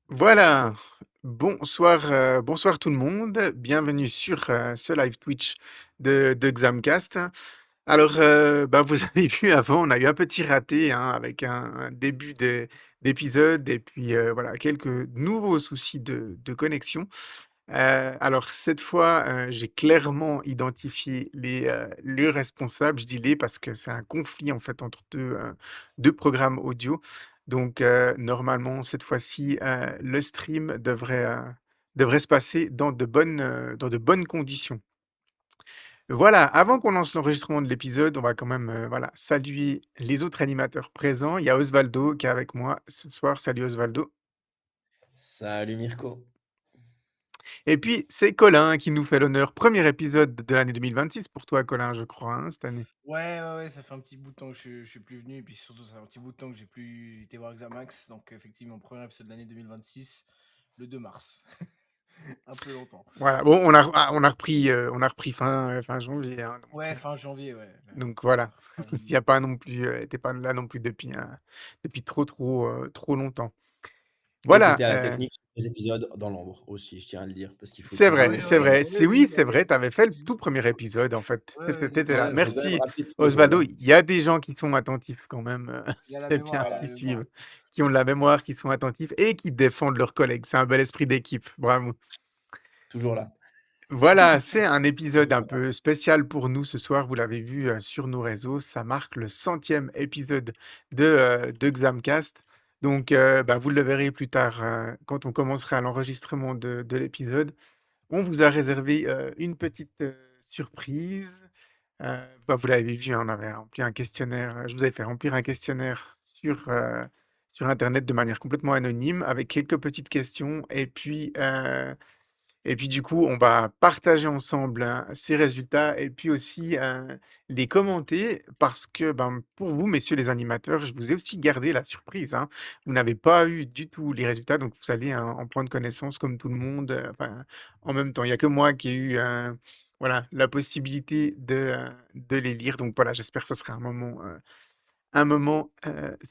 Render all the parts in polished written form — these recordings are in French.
Voilà, bonsoir tout le monde, bienvenue sur ce live Twitch de Xamcast. Alors, vous avez vu avant, on a eu un petit raté hein, avec un début d'épisode et puis voilà, quelques nouveaux soucis de connexion. Alors, cette fois, j'ai clairement identifié les responsables. Je dis les parce que c'est un conflit en fait entre deux programmes audio. Donc, normalement, cette fois-ci, le stream devrait se passer dans de bonnes conditions. Voilà, avant qu'on lance l'enregistrement de l'épisode, on va quand même, voilà, saluer les autres animateurs présents. Il y a Osvaldo qui est avec moi ce soir. Salut Osvaldo. Salut Mirko. Et puis, c'est Colin qui nous fait l'honneur. Premier épisode de l'année 2026 pour toi, Colin, je crois, hein, cette année. Ouais, ça fait un petit bout de temps que je suis plus venu, et puis surtout, ça fait un petit bout de temps que j'ai plus été voir Xamax. Donc, effectivement, premier épisode de l'année 2026, le 2 mars. Un peu longtemps. Voilà, bon, on a repris fin janvier, hein, Ouais, fin janvier, ouais. donc voilà. Fin Il y a janvier. pas non plus, tu pas là non plus depuis trop longtemps. Et Voilà, t'étais à la technique sur les épisodes dans l'ombre aussi, je tiens à le dire, parce qu'il faut c'est toujours vrai, Oui, c'est oui, mentionner. vrai. oui, C'est vrai, tu avais fait le tout premier épisode, en fait. ouais, Tu j'étais là. là. Ouais, faut quand même Merci rappeler tous les Osvaldo. rôles. Il y a des gens qui sont attentifs quand même, Il y a la c'est mémoire, bien, il y a la qui mémoire. suivent, qui ont de la mémoire, qui sont attentifs et qui défendent leurs collègues. C'est un bel esprit d'équipe, bravo. Toujours là. Voilà, c'est un épisode un peu spécial pour nous ce soir. Vous l'avez vu sur nos réseaux. Ça marque le 100e épisode de Xamcast. Donc, vous le verrez plus tard quand on commencera l'enregistrement de l'épisode. On vous a réservé une petite surprise. Vous l'avez vu, hein, on avait rempli un questionnaire. Je vous avais fait remplir un questionnaire sur Internet de manière complètement anonyme avec quelques petites questions. Et puis du coup, on va partager ensemble, ces résultats et puis aussi, les commenter parce que, pour vous, messieurs les animateurs, je vous ai aussi gardé la surprise, hein. Vous n'avez pas eu du tout les résultats, donc vous allez en prendre connaissance comme tout le monde, en même temps. Il y a que moi qui ai eu, voilà, la possibilité de les lire, donc voilà, j'espère que ça sera un moment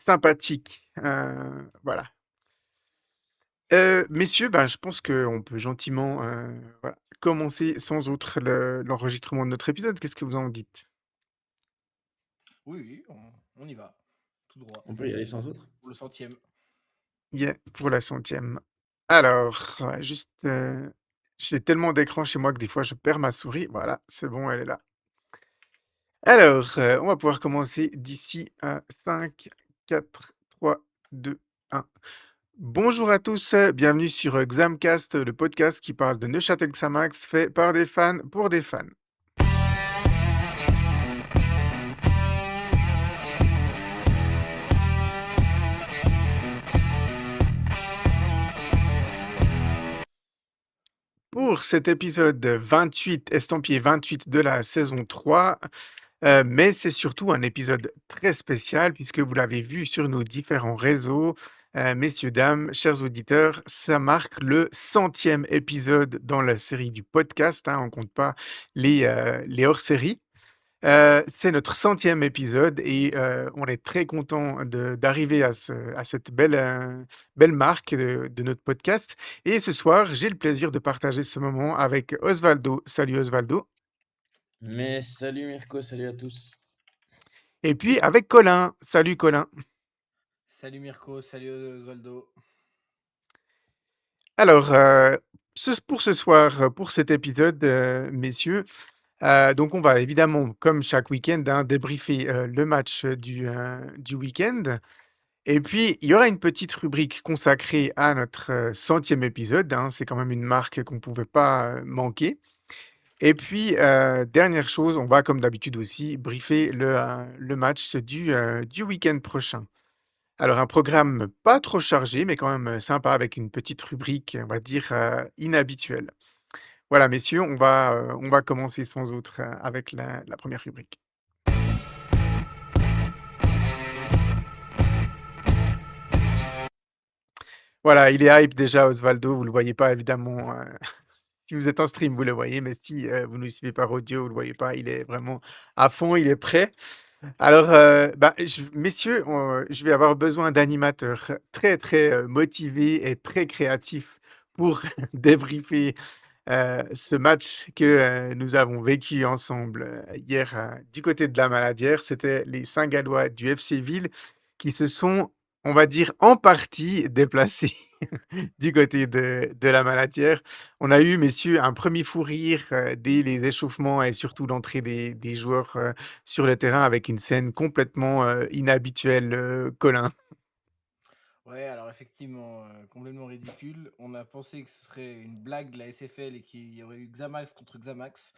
sympathique, voilà. Messieurs, je pense qu'on peut gentiment, voilà, commencer sans outre l'enregistrement de notre épisode. Qu'est-ce que vous en dites? Oui, on y va. Tout droit. On peut y aller sans autre? Pour le 100e. Yeah, pour la 100e. Alors, juste, j'ai tellement d'écrans chez moi que des fois je perds ma souris. Voilà, c'est bon, elle est là. Alors, on va pouvoir commencer d'ici à 5, 4, 3, 2, 1. Bonjour à tous, bienvenue sur Xamcast, le podcast qui parle de Neuchâtel Xamax, fait par des fans pour des fans. Pour cet épisode 28, estampillé 28 de la saison 3, mais c'est surtout un épisode très spécial puisque vous l'avez vu sur nos différents réseaux, messieurs, dames, chers auditeurs, ça marque le 100e épisode dans la série du podcast, hein, on compte pas les hors-séries. C'est notre 100e épisode et on est très content d'arriver à cette belle marque de notre podcast et ce soir, j'ai le plaisir de partager ce moment avec Osvaldo. Salut Osvaldo. Mais salut Mirko, salut à tous. Et puis avec Colin. Salut Colin. Salut Mirko, salut Osvaldo. Alors, pour ce soir, pour cet épisode, messieurs, donc on va évidemment, comme chaque week-end, hein, débriefer, le match, du week-end. Et puis, il y aura une petite rubrique consacrée à notre 100e épisode, hein. C'est quand même une marque qu'on ne pouvait pas, manquer. Et puis, dernière chose, on va comme d'habitude aussi briefer le match du week-end prochain. Alors un programme pas trop chargé, mais quand même, sympa avec une petite rubrique, on va dire, inhabituelle. Voilà messieurs, on va commencer sans autre, avec la 1re rubrique. Voilà, il est hype déjà Osvaldo, vous le voyez pas évidemment, si vous êtes en stream, vous le voyez, mais si, vous ne nous suivez par audio, vous le voyez pas, il est vraiment à fond, il est prêt. Alors, bah, messieurs, je vais avoir besoin d'animateurs très, très motivés et très créatifs pour débriefer ce match que nous avons vécu ensemble hier du côté de la Maladière. C'était les Saint-Gallois du FC Ville qui se sont, on va dire, en partie déplacés du côté de la Maladière. On a eu, messieurs, un premier fou rire dès les échauffements et surtout l'entrée des joueurs sur le terrain avec une scène complètement inhabituelle, Colin. Ouais, alors effectivement, complètement ridicule. On a pensé que ce serait une blague de la SFL et qu'il y aurait eu Xamax contre Xamax.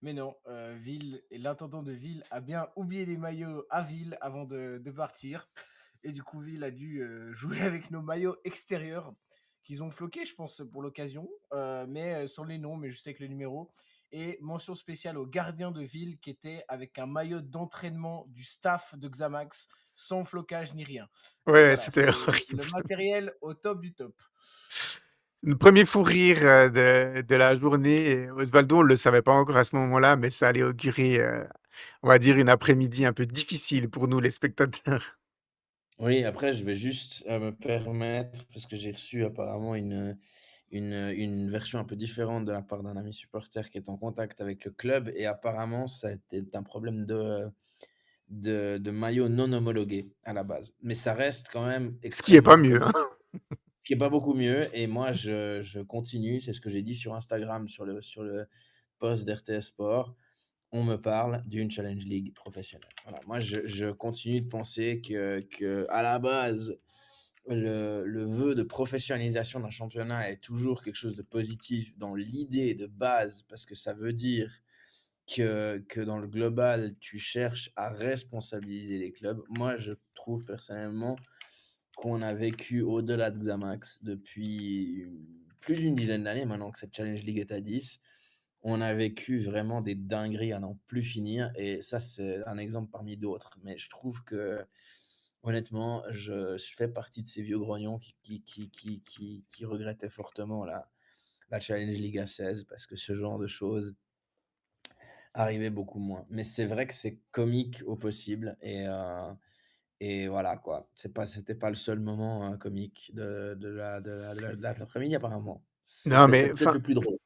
Mais non, Ville et l'intendant de Ville a bien oublié les maillots à Ville avant de partir. Et du coup, Ville a dû jouer avec nos maillots extérieurs qu'ils ont floqués, je pense, pour l'occasion. Mais sans les noms, mais juste avec le numéro. Et mention spéciale au gardien de Ville qui était avec un maillot d'entraînement du staff de Xamax sans flocage ni rien. Ouais, Donc ouais, voilà, c'était c'est horrible. le matériel au top du top. Le premier fou rire de la journée. Et Osvaldo, on ne le savait pas encore à ce moment-là, mais ça allait augurer, on va dire, une après-midi un peu difficile pour nous, les spectateurs. Oui, après, je vais juste me permettre, parce que j'ai reçu apparemment une version un peu différente de la part d'un ami supporter qui est en contact avec le club, et apparemment, ça a été un problème de maillot non homologué à la base. Mais ça reste quand même Ce qui est pas extrêmement mieux, hein. comique, ce qui est pas beaucoup mieux. Et moi, je continue, c'est ce que j'ai dit sur Instagram, sur le post d'RTS Sport. On me parle d'une Challenge League professionnelle. Voilà, moi, je continue de penser que à la base, le vœu de professionnalisation d'un championnat est toujours quelque chose de positif dans l'idée de base, parce que ça veut dire que dans le global, tu cherches à responsabiliser les clubs. Moi, je trouve personnellement qu'on a vécu au-delà de Xamax depuis plus d'une dizaine d'années maintenant que cette Challenge League est à 10. On a vécu vraiment des dingueries à n'en plus finir, et ça, c'est un exemple parmi d'autres. Mais je trouve que, honnêtement, je fais partie de ces vieux grognons qui regrettaient fortement la Challenge League à 16, parce que ce genre de choses arrivait beaucoup moins. Mais c'est vrai que c'est comique au possible, et voilà quoi. C'était pas le seul moment comique de l'après-midi, apparemment. Non, C'était mais peut-être enfin, le plus drôle.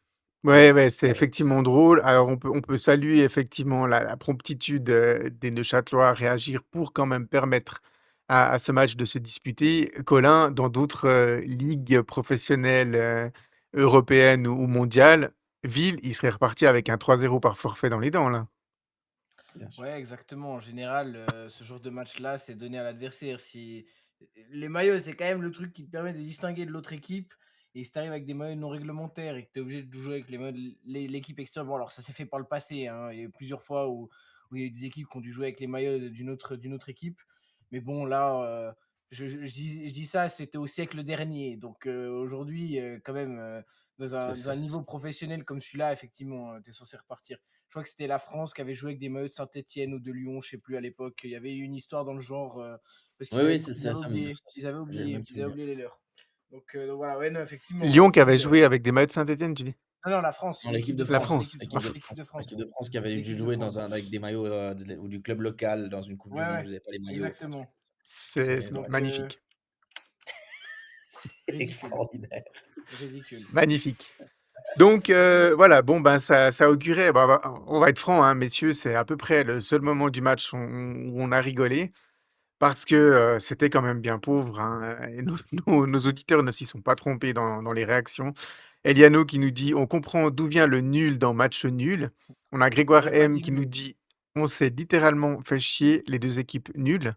ouais, ouais, c'est Allez. effectivement drôle. Alors, on peut saluer effectivement la promptitude des Neuchâtelois à réagir pour quand même permettre à ce match de se disputer. Colin, dans d'autres ligues professionnelles européennes ou mondiales, Ville, il serait reparti avec un 3-0 par forfait dans les dents, là. Bien sûr. Ouais, exactement. En général, ce genre de match-là, c'est donné à l'adversaire. Si les maillots, c'est quand même le truc qui te permet de distinguer de l'autre équipe. Et si tu arrives avec des maillots non réglementaires et que tu es obligé de jouer avec les maillots de l'équipe extérieure, bon, alors ça s'est fait par le passé, hein. Il y a eu plusieurs fois où il y a eu des équipes qui ont dû jouer avec les maillots d'une autre équipe. Mais bon, là, je dis ça, c'était au siècle dernier. Donc aujourd'hui, quand même, dans C'est un, dans fait, un c'est niveau ça. professionnel comme celui-là, effectivement, tu es censé repartir. Je crois que c'était la France qui avait joué avec des maillots de Saint-Etienne ou de Lyon, je sais plus à l'époque. Il y avait eu une histoire dans le genre parce Oui, qu'ils avaient, oui, c'est ils ça, avaient ça me oublié, ils avaient j'ai le oublié, même ils avaient souvenir. oublié les leurs. Donc voilà, ouais, non, effectivement, Lyon qui avait Ville. joué avec des maillots de Saint-Étienne, tu dis? Non, non, la France, Non, l'équipe l'équipe de de La France, France, France. l'équipe de l'équipe France, de l'équipe France, de France, l'équipe de France qui avait dû l'équipe de jouer France. avec des maillots du club local dans une Coupe du Ouais, Monde, ouais, vous n'avez pas les maillots, enfin, un truc exactement. comme ça. C'est Ouais, Donc magnifique. c'est ridicule, extraordinaire. ridicule. Magnifique. Donc voilà, bon ben ça augurait, bah, on va être franc, hein, messieurs, c'est à peu près le seul moment du match où on a rigolé parce que c'était quand même bien pauvre, hein, et nos auditeurs ne s'y sont pas trompés dans les réactions. Eliano qui nous dit: «On comprend d'où vient le nul dans match nul». On a Grégoire J'aurais pas M dit qui nous mieux. dit: «On s'est littéralement fait chier, les 2 équipes nulles».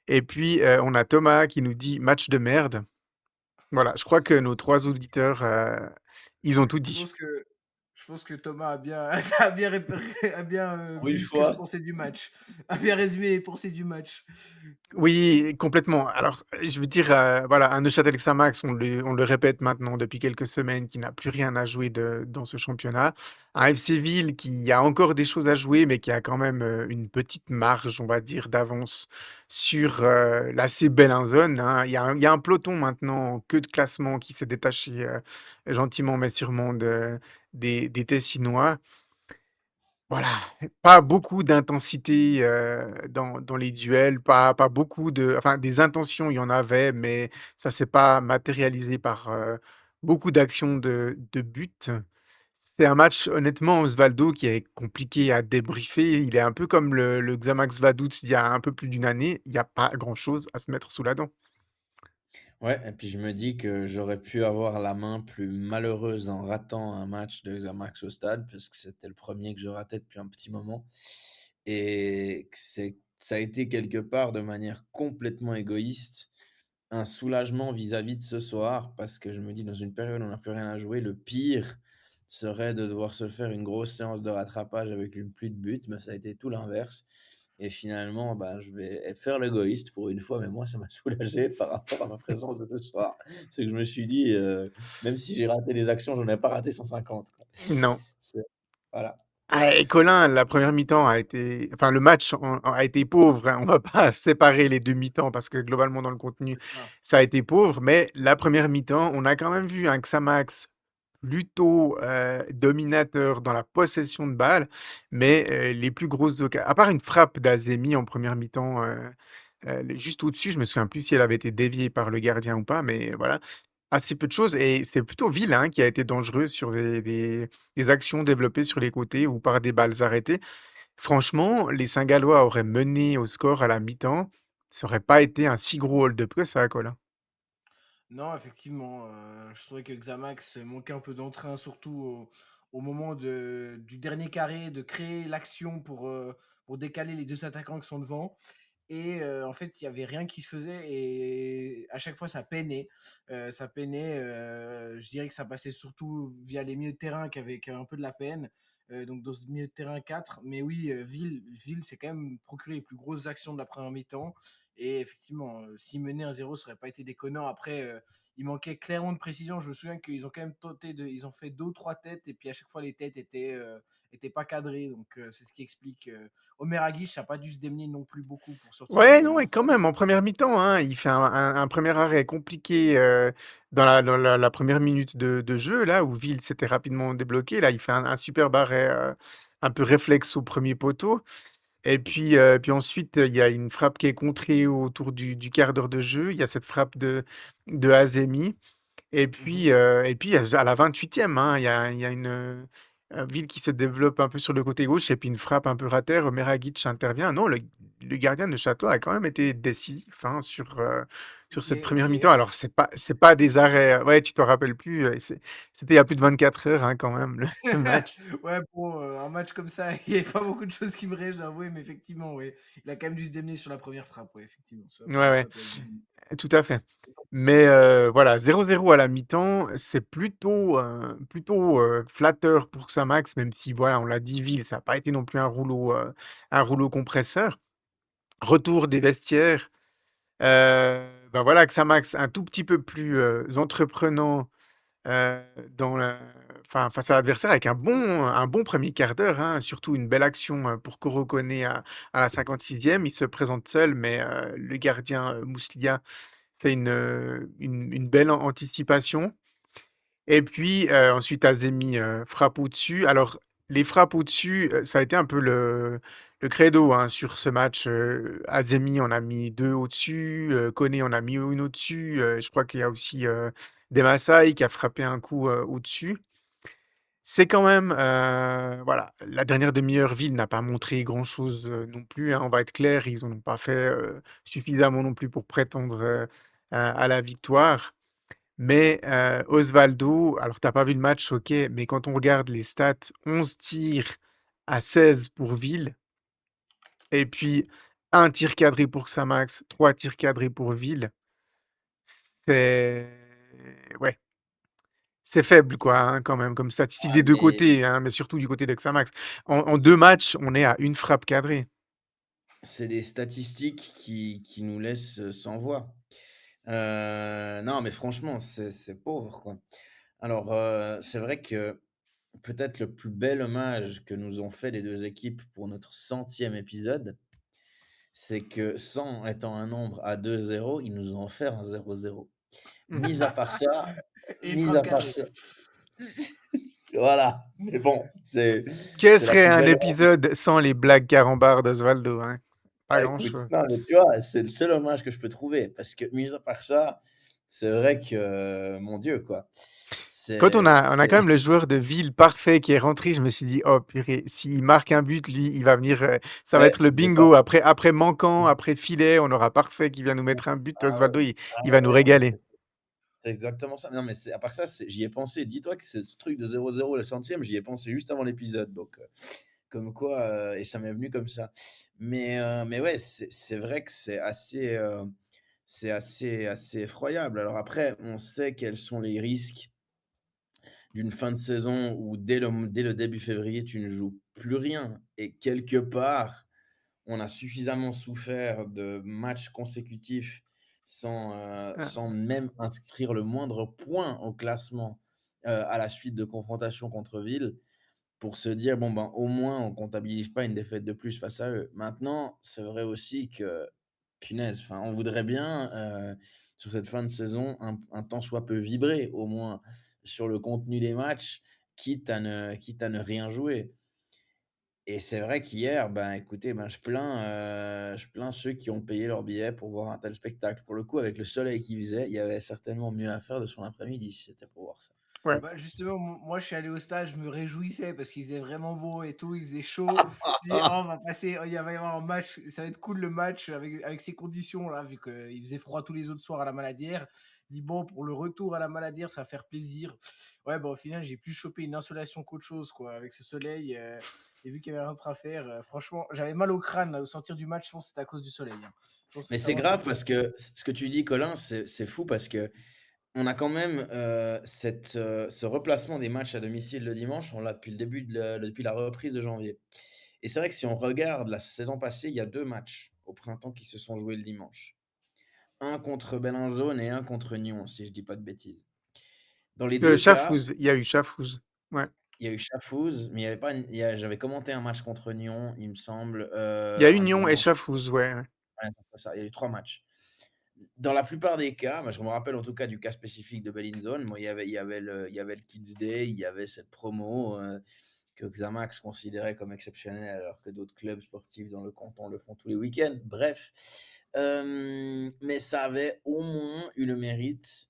Et puis on a Thomas qui nous dit: «Match de merde». Voilà, je crois que nos 3 auditeurs, ils ont tout Je dit. pense que, je pense que Thomas a bien, a bien Pour une vu ce que je fois, pensais du match, a bien résumé les pensées du match. Oui, complètement. Alors, je veux dire, voilà, un Neuchâtel Xamax, on le répète maintenant depuis quelques semaines, qui n'a plus rien à jouer dans ce championnat. Un FC Ville qui a encore des choses à jouer, mais qui a quand même une petite marge, on va dire, d'avance sur l'AC Bellinzone, hein. Il y a un peloton maintenant, que de classement, qui s'est détaché gentiment mais sûrement des Tessinois. Voilà, pas beaucoup d'intensité, dans les duels, pas beaucoup de enfin des intentions, il y en avait, mais ça s'est pas matérialisé par, beaucoup d'actions de but. C'est un match honnêtement Osvaldo qui est compliqué à débriefer. Il est un peu comme le Xamax Vaduz il y a un peu plus d'une année, il y a pas grand chose à se mettre sous la dent. Ouais et puis je me dis que j'aurais pu avoir la main plus malheureuse en ratant un match de Xamax au stade, parce que c'était le premier que je ratais depuis un petit moment et que ça a été quelque part de manière complètement égoïste, un soulagement vis-à-vis de ce soir parce que je me dis: «Dans une période où on n'a plus rien à jouer, le pire serait de devoir se faire une grosse séance de rattrapage avec une pluie de buts», mais ça a été tout l'inverse et finalement, bah, je vais faire l'égoïste pour une fois, mais moi ça m'a soulagé par rapport à ma présence de ce soir. C'est que je me suis dit, «Même si j'ai raté les actions, j'en ai pas raté 150 quoi». Non. C'est voilà. Ah et Colin, la première mi-temps a été enfin le match a été pauvre, hein. On va pas séparer les 2 mi-temps parce que globalement dans le contenu, C'est ça. ça a été pauvre, mais la première mi-temps, on a quand même vu un Xamax plutôt, dominateur dans la possession de balle, mais, les plus grosses à part une frappe d'Azemi en première mi-temps, juste au-dessus, je me souviens plus si elle avait été déviée par le gardien ou pas, mais voilà. Assez peu de choses et c'est plutôt Ville, hein, qui a été dangereux sur des actions développées sur les côtés ou par des balles arrêtées. Franchement, les Saint-Gallois auraient mené au score à la mi-temps, ça aurait pas été un si gros hold-up que ça, quoi, là. Non, effectivement, je trouvais que Xamax manquait un peu d'entrain, surtout au moment du dernier carré, de créer l'action pour décaler les deux attaquants qui sont devant. Et en fait, il y avait rien qui se faisait et à chaque fois, ça peinait. Ça peinait, je dirais que ça passait surtout via les milieux de terrain qui avaient un peu de la peine. Donc dans ce milieu de terrain 4. Mais oui, Ville s'est quand même procuré les plus grosses actions de la première mi-temps. Et effectivement, s'ils menaient 1-0, ça aurait pas été déconnant. Après, il manquait clairement de précision. Je me souviens qu'ils ont quand même ils ont fait 2 ou 3 têtes et puis à chaque fois les têtes étaient pas cadrées. Donc c'est ce qui explique. Omer Aguish n'a pas dû se démener non plus beaucoup pour sortir Ouais, non, le et quand fort. même, en première mi-temps, hein, il fait un 1er arrêt compliqué, dans la 1re minute de jeu, là, où Ville s'était rapidement débloqué. Là, il fait un superbe arrêt, un peu réflexe au premier poteau. Et puis ensuite, il y a une frappe qui est contrée autour du quart d'heure de jeu. Il y a cette frappe de Azemi. Mhm. Et puis à la 28e, hein, il y a une Ville qui se développe un peu sur le côté gauche et puis une frappe un peu ratée. Meragic intervient. Non, le gardien de Château a quand même été décisif, hein, sur cette première mi-temps. Alors c'est pas des arrêts, ouais, tu t'en rappelles plus, c'était il y a plus de 24 heures, hein, quand même, le match. Ouais, bon, un match comme ça, il n'y avait pas beaucoup de choses qui me restent, j'avoue, mais effectivement, ouais, il a quand même dû se démener sur la première frappe, ouais, effectivement, sur la Ouais, première ouais. frappe. Azimi. Tout à fait. Mais voilà, 0-0 à la mi-temps, c'est plutôt, flatteur pour Xamax, même si voilà, on l'a dit, Ville, ça a pas été non plus un rouleau compresseur. Retour des vestiaires, bah, voilà, Xamax un tout petit peu plus, entreprenant, heu, dans la enfin, face à l'adversaire avec un bon 1er quart d'heure, hein, surtout une belle action, pour Koro Koné à la 56e. Il se présente seul, mais le gardien, Mouslia fait une belle anticipation et puis, ensuite Azemi, frappe au-dessus. Alors les frappes au-dessus, ça a été un peu le credo, hein, sur ce match, Azemi en a mis 2 au-dessus, Koné en a mis une au-dessus, je crois qu'il y a aussi, Demassai qui a frappé un coup, au-dessus. C'est quand même, voilà, la dernière demi-heure, Ville n'a pas montré grand-chose, non plus, hein, on va être clair. Ils en ont pas fait, suffisamment non plus pour prétendre, à la victoire. Mais, Osvaldo, alors tu as pas vu le match, OK, mais quand on regarde les stats, 11 tirs à 16 pour Ville et puis un tir cadré pour Xamax, 3 tirs cadrés pour Ville. C'est ouais, c'est faible quoi, hein, quand même comme statistique Ah des 2 mais côtés, hein, mais surtout du côté de Xamax. En 2 matchs, on est à une frappe cadrée. c'est des statistiques qui nous laissent, sans voix. Non, mais franchement, c'est pauvre, quoi. Alors, c'est vrai que peut-être le plus bel hommage que nous ont fait les 2 équipes pour notre 100e épisode, c'est que 100 étant un nombre à 2 zéros, ils nous ont offert un 0-0. Mis à part ça Et une mis frappe à part cadrée. ça Voilà, mais bon, Quel c'est la serait plus un belle. épisode sans les blagues carambars d'Osvaldo, hein? Pas Bah, écoute, grand-chose. non, mais tu vois, c'est le seul hommage que je peux trouver parce que mis à part ça, c'est vrai que, mon Dieu, quoi. Quand on C'est a on a c'est quand même le joueur de ville parfait qui est rentré, je me suis dit: «Oh purée, s'il marque un but, lui, il va venir, ça va ouais, être le c'est ça. bingo. Après manquant, après filet, on aura parfait qui vient nous mettre un but. Ah Osvaldo, ouais. il Ah va nous ouais, non, mais régaler». c'est exactement ça. Non, mais c'est à part ça, j'y ai pensé. Dis-toi que ce truc de 0-0 le centième, j'y ai pensé juste avant l'épisode, donc comme quoi, et ça m'est venu comme ça. Mais ouais, c'est vrai que c'est assez effroyable. Alors après, on sait quels sont les risques d'une fin de saison où dès le début février, tu ne joues plus rien et quelque part, on a suffisamment souffert de matchs consécutifs Ah, sans même inscrire le moindre point au classement, à la suite de confrontations contre Ville, pour se dire: «Bon, ben, au moins, on comptabilise pas une défaite de plus face à eux». Maintenant, c'est vrai aussi que, punaise, enfin, on voudrait bien, sur cette fin de saison, un tant soit peu vibrer, au moins, sur le contenu des matchs, quitte à ne rien jouer. Et c'est vrai qu'hier, ben, écoutez, ben, je plains ceux qui ont payé leur billet pour voir un tel spectacle. Pour le coup, avec le soleil qu'il faisait, il y avait certainement mieux à faire de son après-midi si c'était pour voir ça. ouais. Bah, justement, moi, je suis allé au stade, je me réjouissais parce qu'il faisait vraiment beau et tout, il faisait chaud. Je dis: «Oh, on va passer, oh, il va y avoir un match, ça va être cool le match avec ces conditions-là», vu qu'il faisait froid tous les autres soirs à la Maladière. Je dis: «Bon, pour le retour à la Maladière, ça va faire plaisir». Ouais, bah, au final, j'ai pu choper une insolation qu'autre chose, quoi, avec ce soleil. Et vu qu'il y avait rien d'autre à faire, franchement, j'avais mal au crâne là, au sortir du match, je pense que c'était à cause du soleil, hein. Je pense que Mais c'est c'est vraiment ça grave qui. parce que ce que tu dis, Colin, c'est fou parce que on a quand même ce replacement des matchs à domicile le dimanche, on l'a depuis le début depuis la reprise de janvier. Et c'est vrai que si on regarde la saison passée, il y a 2 matchs au printemps qui se sont joués le dimanche. Un contre Bellinzone et un contre Nyon, si je dis pas de bêtises. Dans les 2 cas, Chafouz, il y a eu Chafouz. Ouais. il y a eu Chafouz, mais il y avait pas une j'avais commenté un match contre Nyon, il me semble, Il y a un Union et dimanche. Chafouz, ouais, ouais. Ouais, c'est ça, il y a eu 3 matchs. Dans la plupart des cas, moi je me rappelle en tout cas du cas spécifique de Bellinzone, moi il y avait le Kids Day, il y avait cette promo, que Xamax considérait comme exceptionnelle alors que d'autres clubs sportifs dans le canton le font tous les week-ends. Bref, mais ça avait au moins eu le mérite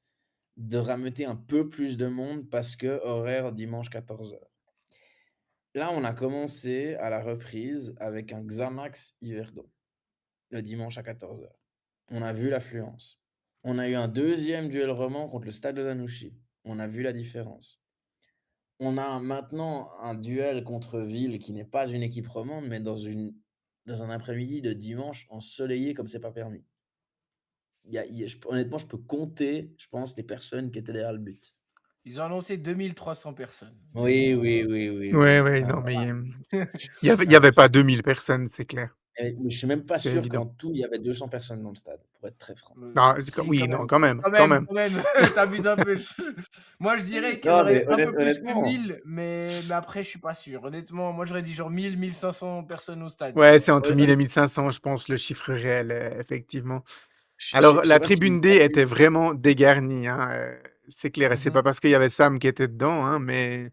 de rameuter un peu plus de monde parce que horaire dimanche 14h. Là, on a commencé à la reprise avec un Xamax Yverdon, le dimanche à 14h. On a vu l'affluence. On a eu un deuxième duel roman contre le Stade de Zanouchi. On a vu la différence. On a maintenant un duel contre Ville qui n'est pas une équipe romande, mais dans un après-midi de dimanche ensoleillé comme c'est pas permis. Honnêtement, je peux compter, je pense, les personnes qui étaient derrière le but. Ils ont annoncé 2 300 personnes, donc Oui, bon, oui, oui, oui, Ouais, oui. ouais, Enfin, non, mais il y non, avait pas 2000 personnes, c'est clair. mais je suis même pas C'est sûr évident. qu'en tout, il y avait 200 personnes dans le stade, pour être très franc. Non, c'est si, oui, quand non, même. quand même, Quand quand même, même. quand même, tu un peu. Moi, je dirais qu'il y en Non, aurait mais un peu plus que honnêtement, 1000, mais après, je suis pas sûr. Honnêtement, moi, j'aurais dit genre 1 500 personnes au stade, tu Ouais, c'est vois. entre 1000 et 1500, je pense, le chiffre réel, effectivement. Alors, je sais la pas si vous tribune D avez était vraiment dégarnie, hein, c'est clair et c'est pas Mhm. parce qu'il y avait Sam qui était dedans, hein, mais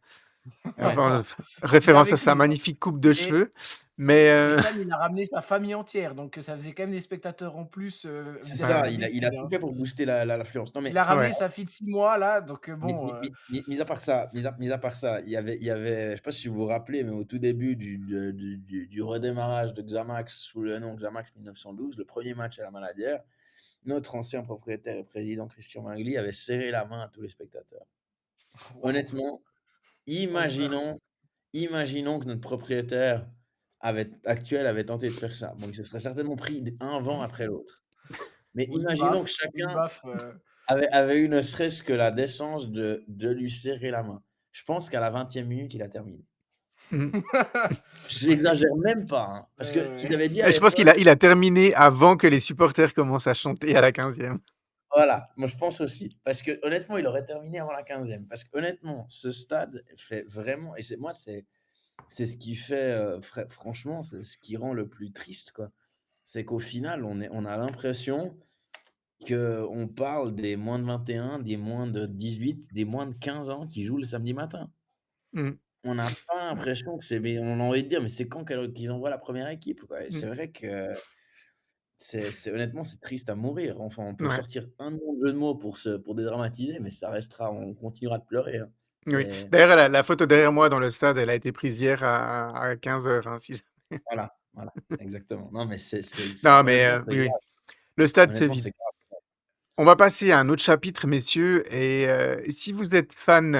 ouais. enfin, Il est référence à avec sa lui, hein. magnifique coupe de Et, cheveux, mais et Sam, il a ramené sa famille entière, donc ça faisait quand même des spectateurs en plus C'est vis-à-vis de ouais, ça, la il a Belgique, tout hein. fait pour booster l'affluence. Non, Il mais a ouais. ramené sa fille de 6 mois, là, donc mis bon. mis à part ça, il y avait je sais pas si vous vous rappelez, mais au tout début du redémarrage de Xamax sous le nom Xamax 1912, le premier match à la Maladière, notre ancien propriétaire et président Christian Mangli avait serré la main à tous les spectateurs. Waouh. Honnêtement, Oh, imaginons imaginons que notre propriétaire actuel avait tenté de faire ça. Bon, il se serait certainement pris un vent après l'autre. Mais ou imaginons que une chacun baffe. avait eu ne serait-ce que la décence de lui serrer la main. Je pense qu'à la 20e minute, il a terminé. Mmh. J'exagère même pas, hein, parce qu'il avait dit à Et je pense qu'il a l'époque, il a terminé avant que les supporters commencent à chanter à la 15e. voilà, moi je pense aussi, parce que honnêtement, il aurait terminé avant la 15e, parce qu'honnêtement, ce stade fait vraiment, et c'est ce qui fait, franchement, c'est ce qui rend le plus triste, quoi. C'est qu'au final, on a l'impression qu'on parle des moins de 21, des moins de 18, des moins de 15 ans qui jouent le samedi matin. Mmh. On n'a pas l'impression que c'est mais on a envie de dire: «Mais c'est quand qu'ils envoient la première équipe, quoi?» Et c'est Mmh. vrai que c'est honnêtement, c'est triste à mourir. Enfin, on peut Ouais. sortir un million de jeux de mots pour dédramatiser, mais ça restera on continuera de pleurer, hein. Oui. C'est D'ailleurs, la photo derrière moi dans le stade, elle a été prise hier à 15:00, hein, si jamais voilà, voilà, exactement. Non, mais c'est non, mais honnêtement, c'est oui, oui. grave. Le stade se Honnêtement, vide. c'est grave. On va passer à un autre chapitre, messieurs, et si vous êtes fan,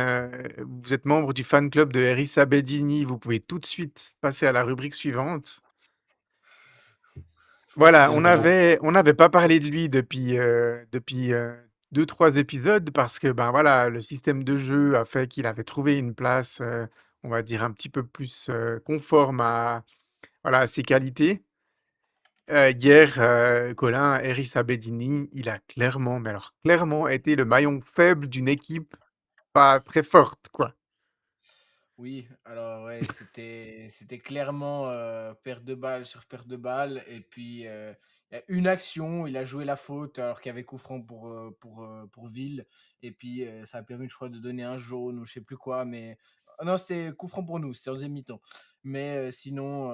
vous êtes membre du fan club de Erissa Bedini, vous pouvez tout de suite passer à la rubrique suivante. Je pense qu'ils Voilà, Je sont commence. on n'avait pas parlé de lui depuis 2-3 épisodes parce que, ben, voilà, le système de jeu a fait qu'il avait trouvé une place, on va dire un petit peu plus, conforme à, voilà, à ses qualités. Hier, Colin, Eris Abedini, il a clairement, mais alors clairement été le maillon faible d'une équipe pas très forte, quoi. Oui, alors ouais, c'était clairement, perte de balle sur perte de balle et puis, il y a une action, il a joué la faute alors qu'il y avait coup franc pour Ville et puis, ça a permis, je crois, de donner un jaune ou je sais plus quoi, mais ah non, c'était coup franc pour nous, c'était en 2 mi-temps. Mais, sinon,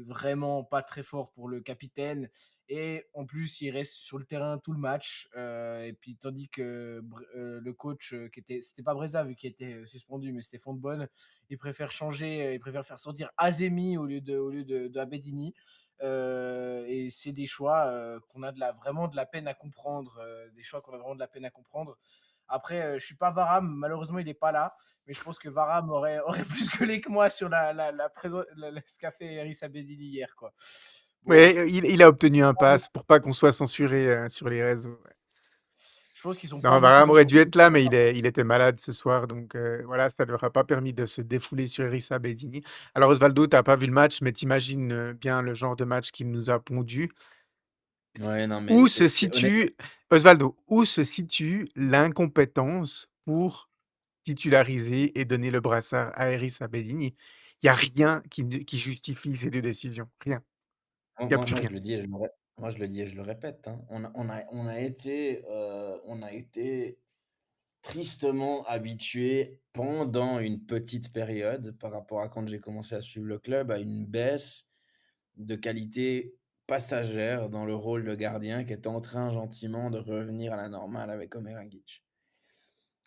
vraiment pas très fort pour le capitaine et en plus, il reste sur le terrain tout le match, et puis tandis que le coach, qui était c'était pas Breza vu qu'il était, suspendu, mais c'était Fontbonne, il préfère changer, il préfère faire sortir Azemi au lieu de Abedini, et c'est des choix, qu'on a vraiment de la peine à comprendre, des choix qu'on a vraiment de la peine à comprendre. Après, je suis pas Varane, malheureusement il est pas là, mais je pense que Varane aurait plus gueulé que moi sur ce qu'a fait Eris Abedini hier, quoi. Bon, Ouais, il a obtenu un pass pour pas qu'on soit censuré, sur les réseaux, ouais. je pense qu'ils sont pas Non, beaucoup Varane dans aurait son dû être groupe. là, mais il était malade ce soir, donc voilà, ça ne leur a pas permis de se défouler sur Erissa Bedini. Alors Osvaldo, tu as pas vu le match, mais tu imagines, bien le genre de match qu'il nous a pondu. Ouais, non, mais Où se c'est honnêtement, situe Osvaldo, où se situe l'incompétence pour titulariser et donner le brassard à Eris Abedini? Il y a rien qui justifie ces 2 décisions, rien. Il y a plus moi rien. je le dis et je le dis et je le répète, hein. On a été tristement habitué pendant une petite période par rapport à quand j'ai commencé à suivre le club, à une baisse de qualité passagère dans le rôle de gardien qui est en train gentiment de revenir à la normale avec Omer Hagi.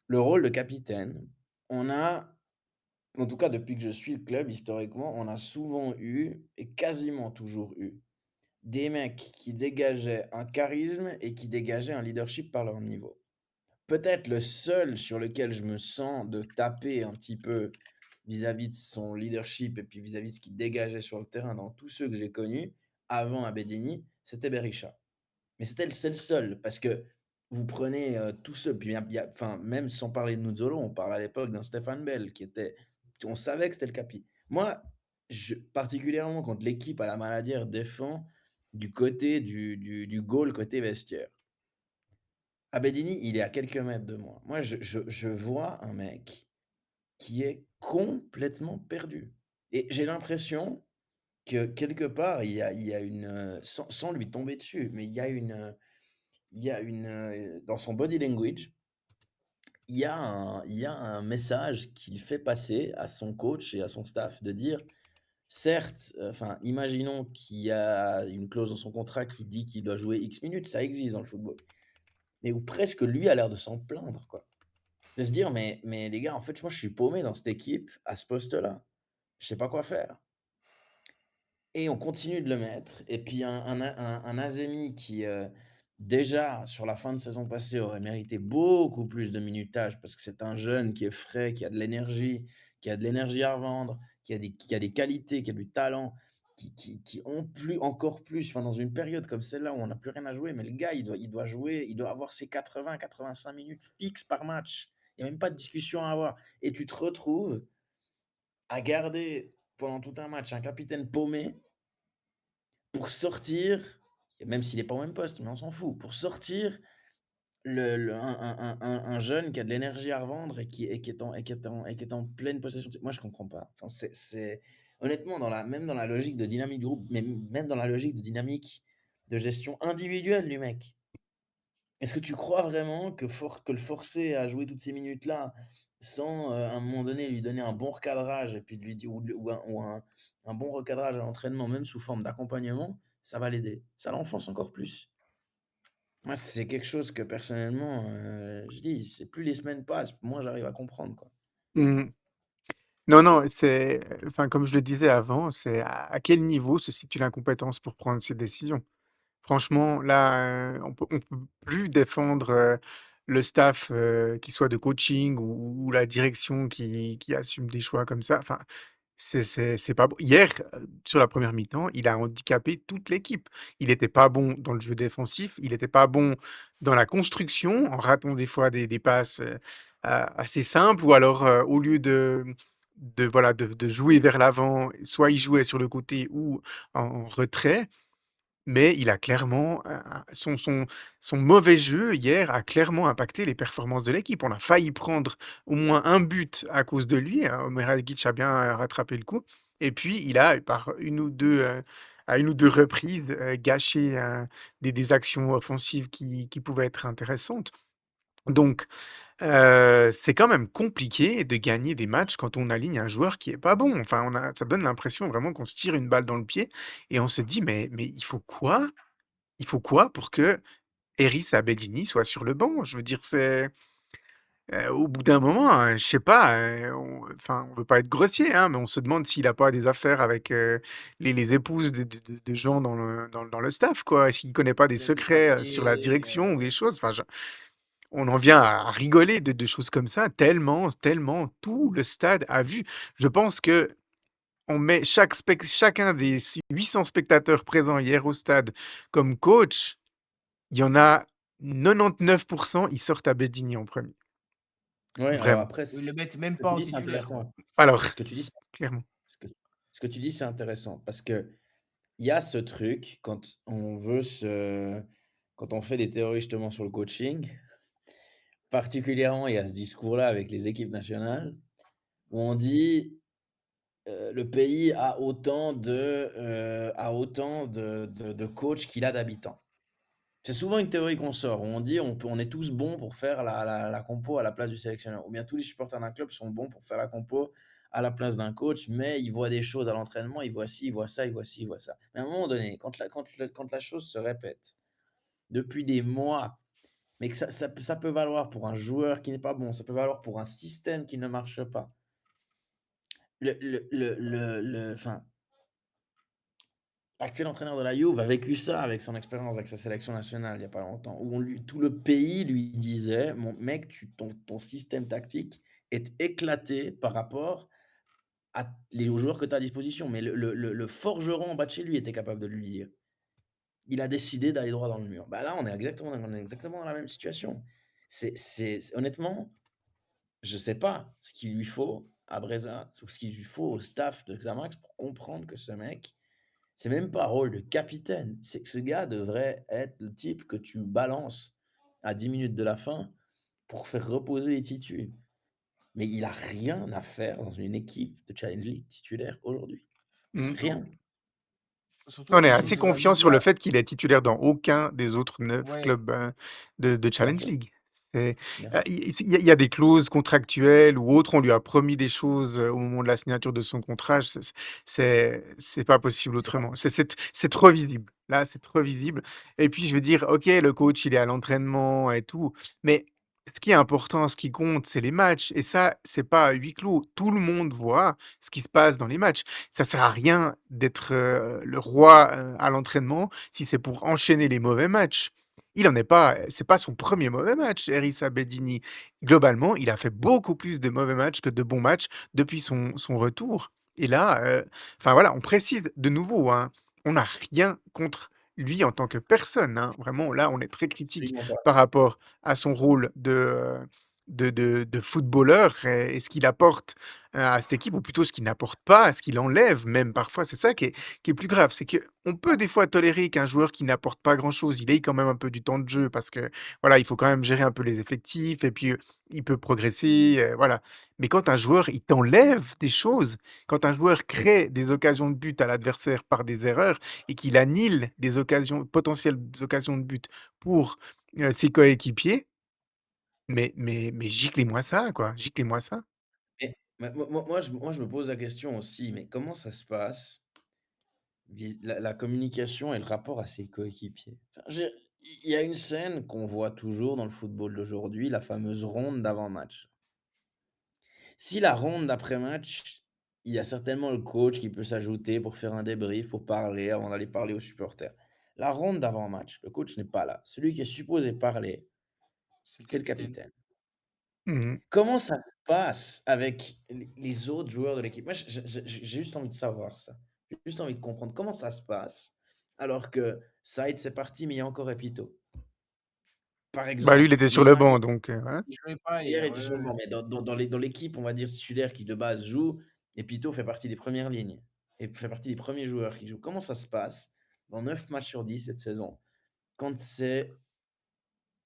Le rôle de capitaine, on a, en tout cas depuis que je suis le club historiquement, on a souvent eu et quasiment toujours eu des mecs qui dégageaient un charisme et qui dégageaient un leadership par leur niveau. Peut-être le seul sur lequel je me sens de taper un petit peu vis-à-vis de son leadership et puis vis-à-vis de ce qu'il dégageait sur le terrain dans tous ceux que j'ai connus avant Abedini, c'était Berisha. Mais c'est le seul parce que vous prenez, tous ceux puis il y a enfin, même sans parler de Nuzzolo, on parle à l'époque d'un Stéphane Bell qui était on savait que c'était le capi. Moi, particulièrement quand l'équipe à la Maladière défend du côté du goal côté vestiaire. Abedini, il est à quelques mètres de moi. Moi, je vois un mec qui est complètement perdu et j'ai l'impression que quelque part, il y a une, sans lui tomber dessus, mais il y a une, dans son body language, il y a un message qu'il fait passer à son coach et à son staff de dire: «Certes, enfin, imaginons qu'il y a une clause dans son contrat qui dit qu'il doit jouer X minutes», ça existe dans le football, mais où presque lui a l'air de s'en plaindre, quoi. De se dire: «Mais les gars, en fait, moi, je suis paumé dans cette équipe, à ce poste-là. Je sais pas quoi faire». Et on continue de le mettre et puis un Azemi qui, déjà sur la fin de saison passée aurait mérité beaucoup plus de minutage parce que c'est un jeune qui est frais, qui a de l'énergie, qui a de l'énergie à revendre, qui a des qualités, qui a du talent, qui ont plus encore plus enfin dans une période comme celle-là où on n'a plus rien à jouer, mais le gars il doit jouer, il doit avoir ses 80-85 minutes fixes par match. Il y a même pas de discussion à avoir et tu te retrouves à garder pendant tout un match un capitaine paumé pour sortir, et même s'il est pas au même poste, mais on s'en fout, pour sortir le un jeune qui a de l'énergie à revendre et qui est en pleine possession de moi je comprends pas. Enfin c'est honnêtement même dans la logique de dynamique du groupe, mais même dans la logique de dynamique de gestion individuelle du mec. Est-ce que tu crois vraiment que le forcer à jouer toutes ces minutes-là, sans, à un moment donné, lui donner un bon recadrage et puis de lui dire ou un bon recadrage à l'entraînement, même sous forme d'accompagnement, ça va l'aider. Ça l'enfonce encore plus. Moi, c'est quelque chose que personnellement, je dis, c'est plus les semaines passent, moins j'arrive à comprendre, quoi. Mmh. Non, non, c'est enfin, comme je le disais avant, c'est à quel niveau se situe l'incompétence pour prendre ces décisions? Franchement, là, on peut plus défendre, le staff, qu'il soit de coaching ou la direction qui assume des choix comme ça. Enfin, c'est pas bon. Hier, sur la première mi-temps, il a handicapé toute l'équipe. Il était pas bon dans le jeu défensif, il était pas bon dans la construction, en ratant des fois des passes, assez simples ou alors, au lieu de jouer vers l'avant, soit il jouait sur le côté ou en retrait. Mais il a clairement, son mauvais jeu hier a clairement impacté les performances de l'équipe. On a failli prendre au moins un but à cause de lui, hein. Omer Hadjic a bien, rattrapé le coup et puis il a par à 1 ou 2 reprises, gâché, des actions offensives qui pouvaient être intéressantes. Donc c'est quand même compliqué de gagner des matchs quand on aligne un joueur qui est pas bon. Enfin, ça donne l'impression vraiment qu'on se tire une balle dans le pied et on se dit: «Mais il faut quoi? Il faut quoi pour que Eris Abedini soit sur le banc?» Je veux dire, au bout d'un moment, je sais pas, on veut pas être grossier, hein, mais on se demande s'il a pas des affaires avec, les épouses de gens dans le staff, quoi. S'il connaît pas des Il a des secrets, sur la papiers, direction ou des choses. Enfin, on en vient à rigoler de choses comme ça, tellement tout le stade a vu. Je pense que on met chacun des 800 spectateurs présents hier au stade comme coach, il y en a 99, ils sortent à Abedini en premier. Ouais, alors Vraiment. après, ou ils le mettent ce même que pas tu en dis, c'est titulaire, quoi. intéressant. Alors, Ce que tu dis, clairement. ce que ce que tu dis, c'est intéressant parce que il y a ce truc quand on fait des théories justement sur le coaching, particulièrement il y a ce discours-là avec les équipes nationales où on dit, le pays a autant de coachs qu'il a d'habitants. C'est souvent une théorie qu'on sort, où on dit on est tous bons pour faire la compo à la place du sélectionneur. Ou bien tous les supporters d'un club sont bons pour faire la compo à la place d'un coach, mais ils voient des choses à l'entraînement, ils voient ci, ils voient ça, ils voient ci, ils voient ça. Mais à un moment donné, quand la chose se répète depuis des mois, mais que ça peut valoir pour un joueur qui n'est pas bon, ça peut valoir pour un système qui ne marche pas. Enfin, l'actuel entraîneur de la Juve a vécu ça avec son expérience avec sa sélection nationale il y a pas longtemps, où tout le pays lui disait: «Mon mec, ton système tactique est éclaté par rapport aux joueurs que tu as à disposition». Mais le forgeron en bas de chez lui était capable de lui dire. Il a décidé d'aller droit dans le mur. Bah, là, on est exactement dans la même situation. Honnêtement, je sais pas ce qu'il lui faut à Breza, ou ce qu'il lui faut au staff de Xamax pour comprendre que ce mec, c'est même pas un rôle de capitaine. C'est que ce gars devrait être le type que tu balances à 10 minutes de la fin pour faire reposer les titus. Mais il a rien à faire dans une équipe de Challenge League titulaire aujourd'hui. Mmh. Surtout Rien. surtout On est que assez ces confiant sur le amis-là, fait qu'il est titulaire dans aucun des autres 9 ouais, clubs, de Tout à Challenge fait. League. C'est, Bien sûr. il y a des clauses contractuelles ou autres, on lui a promis des choses, au moment de la signature de son contrat, c'est pas possible C'est pas autrement. C'est trop visible. Là, c'est trop visible et puis je veux dire, OK, le coach, il est à l'entraînement et tout, mais ce qui est important, ce qui compte, c'est les matchs et ça, c'est pas à huis clos. Tout le monde voit ce qui se passe dans les matchs. Ça sert à rien d'être, le roi, à l'entraînement si c'est pour enchaîner les mauvais matchs. Il en est pas, c'est pas son premier mauvais match, Erissa Bedini. Globalement, il a fait beaucoup plus de mauvais matchs que de bons matchs depuis son retour et là, enfin voilà, on précise de nouveau, hein, on n'a rien contre lui en tant que personne, hein. Vraiment, là, on est très critique absolument pas. par rapport à son rôle de footballeur et ce qu'il apporte, à cette équipe ou plutôt ce qu'il n'apporte pas, ce qu'il enlève même parfois. C'est ça qui est plus grave, c'est qu'on peut des fois tolérer qu'un joueur qui n'apporte pas grand-chose, il ait quand même un peu du temps de jeu parce que, voilà, il faut quand même gérer un peu les effectifs et puis, il peut progresser, voilà. Mais quand un joueur, il t'enlève des choses, quand un joueur crée des occasions de but à l'adversaire par des erreurs et qu'il annule des potentielles occasions de but pour, ses coéquipiers, mais giclez-moi ça, quoi, giclez-moi ça. Mais moi, je me pose la question aussi, mais comment ça se passe, la communication et le rapport à ses coéquipiers? Enfin, il y a une scène qu'on voit toujours dans le football d'aujourd'hui, la fameuse ronde d'avant-match. Si la ronde d'après-match, il y a certainement le coach qui peut s'ajouter pour faire un débrief, pour parler avant d'aller parler aux supporters. La ronde d'avant-match, le coach n'est pas là. Celui qui est supposé parler, C'est le c'est le capitaine. capitaine. Mmh. Comment ça se passe avec les autres joueurs de l'équipe? Moi, j'ai juste envie de savoir ça. J'ai juste envie de comprendre comment ça se passe alors que Saïd, c'est parti, mais il y a encore Epito. Par Bah, lui, il exemple, était sur le banc donc voilà. Il jouait pas hier hier, était ouais, sur le ouais. banc, mais dans l'équipe, on va dire titulaire qui de base joue, Epito fait partie des premières lignes et fait partie des premiers joueurs qui jouent. Comment ça se passe dans 9 matchs sur 10 cette saison quand c'est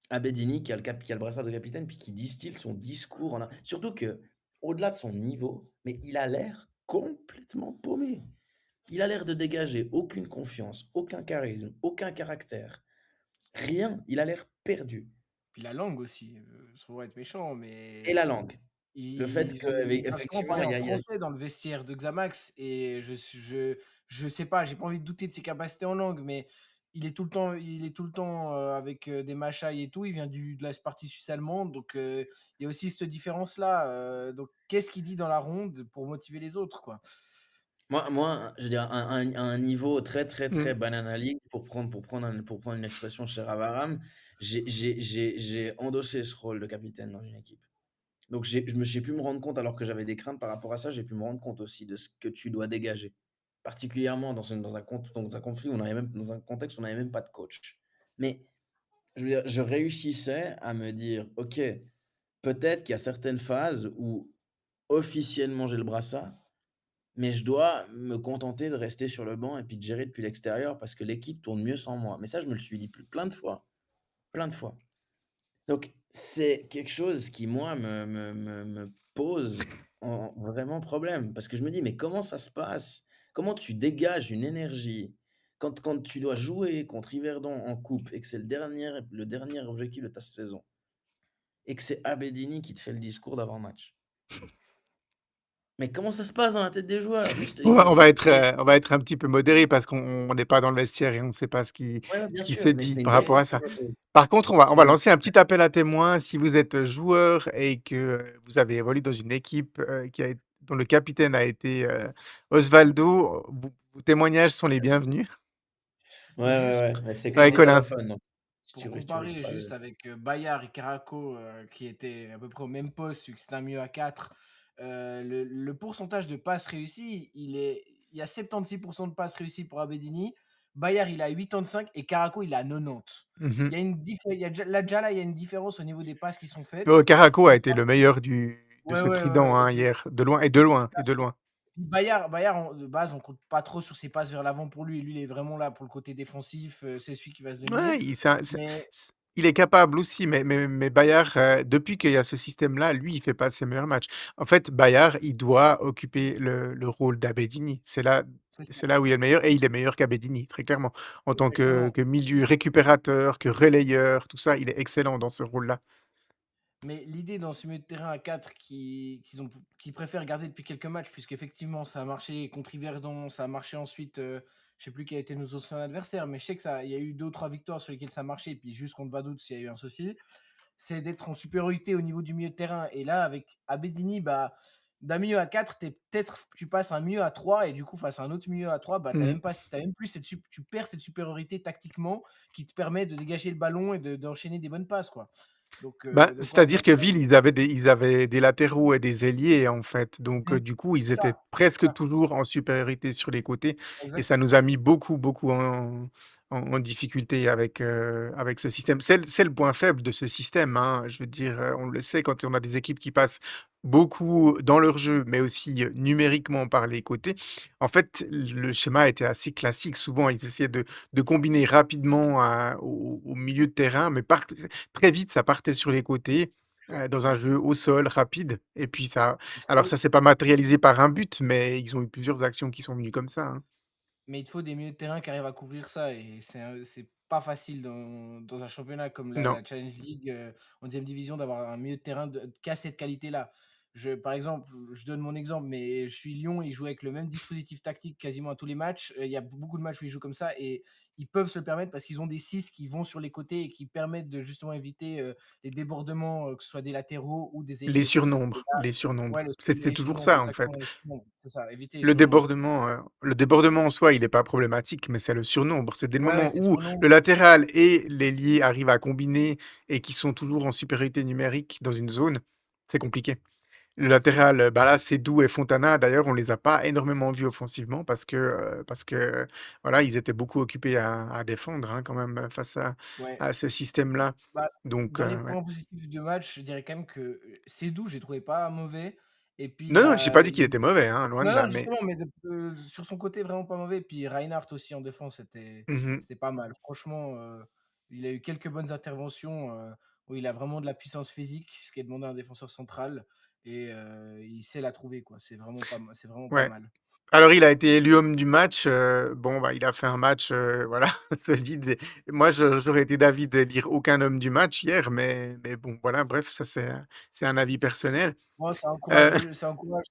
Abedini qui a le brassard de capitaine, puis qui distille son discours en un surtout que au delà de son niveau, mais il a l'air complètement paumé. Il a l'air de dégager aucune confiance, aucun charisme, aucun caractère, rien. Il a l'air perdu Puis la langue aussi, sans être méchant, et mais la langue. Le fait ils va souvent qu'effectivement, parler en il y a français dans le vestiaire de Xamax et je sais pas, j'ai pas envie de douter de ses capacités en langue, mais il est tout le temps, avec, des machailles et tout. Il vient de la partie suisse allemande, donc il y a aussi cette différence-là, donc qu'est-ce qu'il dit dans la ronde pour motiver les autres, quoi? moi, je veux dire à un niveau très, très, Mmh. très banana league pour prendre une expression chez Ravaram, j'ai endossé ce rôle de capitaine dans une équipe. Donc j'ai pu me rendre compte, alors que j'avais des craintes par rapport à ça, j'ai pu me rendre compte aussi de ce que tu dois dégager. Particulièrement dans un conflit où on avait même dans un contexte où on n'avait même pas de coach. Mais je veux dire, je réussissais à me dire: «OK, peut-être qu'il y a certaines phases où officiellement j'ai le brassard, mais je dois me contenter de rester sur le banc et puis de gérer depuis l'extérieur parce que l'équipe tourne mieux sans moi». Mais ça, je me le suis dit plein de fois, plein de fois. Donc, c'est quelque chose qui, moi, me pose vraiment problème parce que je me dis: «Mais comment ça se passe? Comment tu dégages une énergie quand tu dois jouer contre Yverdon en coupe et que c'est le dernier objectif de ta saison et que c'est Abedini qui te fait le discours d'avant-match?» Mais comment ça se passe dans la tête des joueurs? Juste, il faut On va être un petit peu modéré parce qu'on n'est pas dans le vestiaire et on ne sait pas ouais, ce bien qui sûr, s'est mais dit une par vraie rapport à ça. Par contre, on va lancer un petit appel à témoins. Si vous êtes joueur et que vous avez évolué dans une équipe dont le capitaine a été Osvaldo, vos témoignages sont les bienvenus. ouais, ouais, Juste ouais, mais c'est que Ouais, des Colin. italiophones, donc pour tu risques comparer pas de juste avec, Bayard et Caraco, qui étaient à peu près au même poste, vu que c'était un milieu à 4, le pourcentage de passes réussies, il y a 76 de passes réussies pour Abedini. Bayard, il a 85 et Caraco, il a 90. Mmh. Il y a une diffé il y a déjà là, il y a une différence au niveau des passes qui sont Oh, faites. Caraco a Et été le meilleur de ouais, ce ouais, ouais, trident, ouais, et hein, puis hier, de loin et de loin et de loin. Bayard, de base, on compte pas trop sur ses passes vers l'avant pour lui. Lui, il est vraiment là pour le côté défensif, c'est celui qui va se Ouais, dominer. Mais il est capable aussi, mais Bayard, depuis qu'il y a ce système-là, lui, il fait pas ses meilleurs matchs. En fait, Bayard, il doit occuper le rôle d'Abedini. c'est ça, C'est là où il est le meilleur et il est meilleur qu'Abedini, très clairement. En tant exactement. que milieu récupérateur, que relayeur, tout ça, il est excellent dans ce rôle-là. Mais l'idée dans ce milieu de terrain à 4 qui préfèrent garder depuis quelques matchs, puisqu'effectivement ça a marché contre Yverdon, ça a marché ensuite, je sais plus qui a été nos anciens adversaires, mais je sais que il y a eu 2 ou 3 victoires sur lesquelles ça a marché, et puis juste contre Vaduz, il y a eu un souci. C'est d'être en supériorité au niveau du milieu de terrain. Et là, avec Abedini, bah, d'un milieu à 4, tu passes un milieu à 3, et du coup, face à un autre milieu à 3, bah, Mmh. t'as même plus tu perds cette supériorité tactiquement qui te permet de dégager le ballon et d'enchaîner des bonnes passes, quoi. Bah, Donc ouais, c'est-à-dire que Ville, ils avaient des latéraux et des ailiers, en fait. Donc, mmh, du coup, ils c'est ça, étaient presque toujours en supériorité sur les côtés et ça nous exactement. a mis beaucoup, beaucoup en difficulté avec ce système. C'est le point faible de ce système, hein. Je veux dire, on le sait quand on a des équipes qui passent beaucoup dans leur jeu, mais aussi, numériquement par les côtés. En fait, le schéma était assez classique. Souvent, ils essayaient de combiner rapidement au milieu de terrain, mais très vite, ça partait sur les côtés, dans un jeu au sol rapide et puis ça Tu alors sais ça s'est pas matérialisé par un but, mais ils ont eu plusieurs actions qui sont venues comme ça, hein. mais il te faut des milieux de terrain qui arrivent à couvrir ça et c'est pas facile dans un championnat comme Non. la Challenge League, en 2 division d'avoir un milieu de terrain qui a cette qualité-là. Par exemple, je donne mon exemple, mais je suis Lyon, ils jouent avec le même dispositif tactique quasiment à tous les matchs. Il y a beaucoup de matchs où ils jouent comme ça et ils peuvent se le permettre parce qu'ils ont des 6 qui vont sur les côtés et qui permettent de justement éviter, les débordements, que ce soit des latéraux ou des Les ailiers. Et surnombres, là les ouais, surnombres. le C'était les toujours surnombres, ça, en exactement, fait. les surnombres, c'est ça, éviter les Le surnombres. débordement, le débordement en soi, il est pas problématique, mais c'est le surnombre. C'est des Ouais, ouais, moments c'est le où surnombre. le latéral et l'ailier arrivent à combiner et qui sont toujours en supériorité numérique dans une zone, c'est compliqué. Le latéral, bah, là, Seydoux et Fontana, d'ailleurs, on les a pas énormément vus offensivement parce que, voilà, ils étaient beaucoup occupés à défendre, hein, quand même, face Ouais. à ce système-là. Bah, Donc dans les ouais. points positifs du match, je dirais quand même que, Seydoux, j'ai trouvé pas mauvais et puis, Non, non, j'ai pas bah, dit qu'il était mauvais, hein, loin de non, non, là, mais justement, mais sur son côté, vraiment pas mauvais. Puis Reinhardt aussi en défense, mmh. c'était pas mal. Franchement, il a eu quelques bonnes interventions, où il a vraiment de la puissance physique, ce qui est demandé à un défenseur central et il sait la trouver, quoi. C'est vraiment pas Ouais. mal. Alors il a été élu homme du match, bon, bah, il a fait un match, voilà, solide et moi j'aurais été d'avis d'élire aucun homme du match hier, mais bon, voilà, bref, ça c'est un avis personnel. Moi, Heu, c'est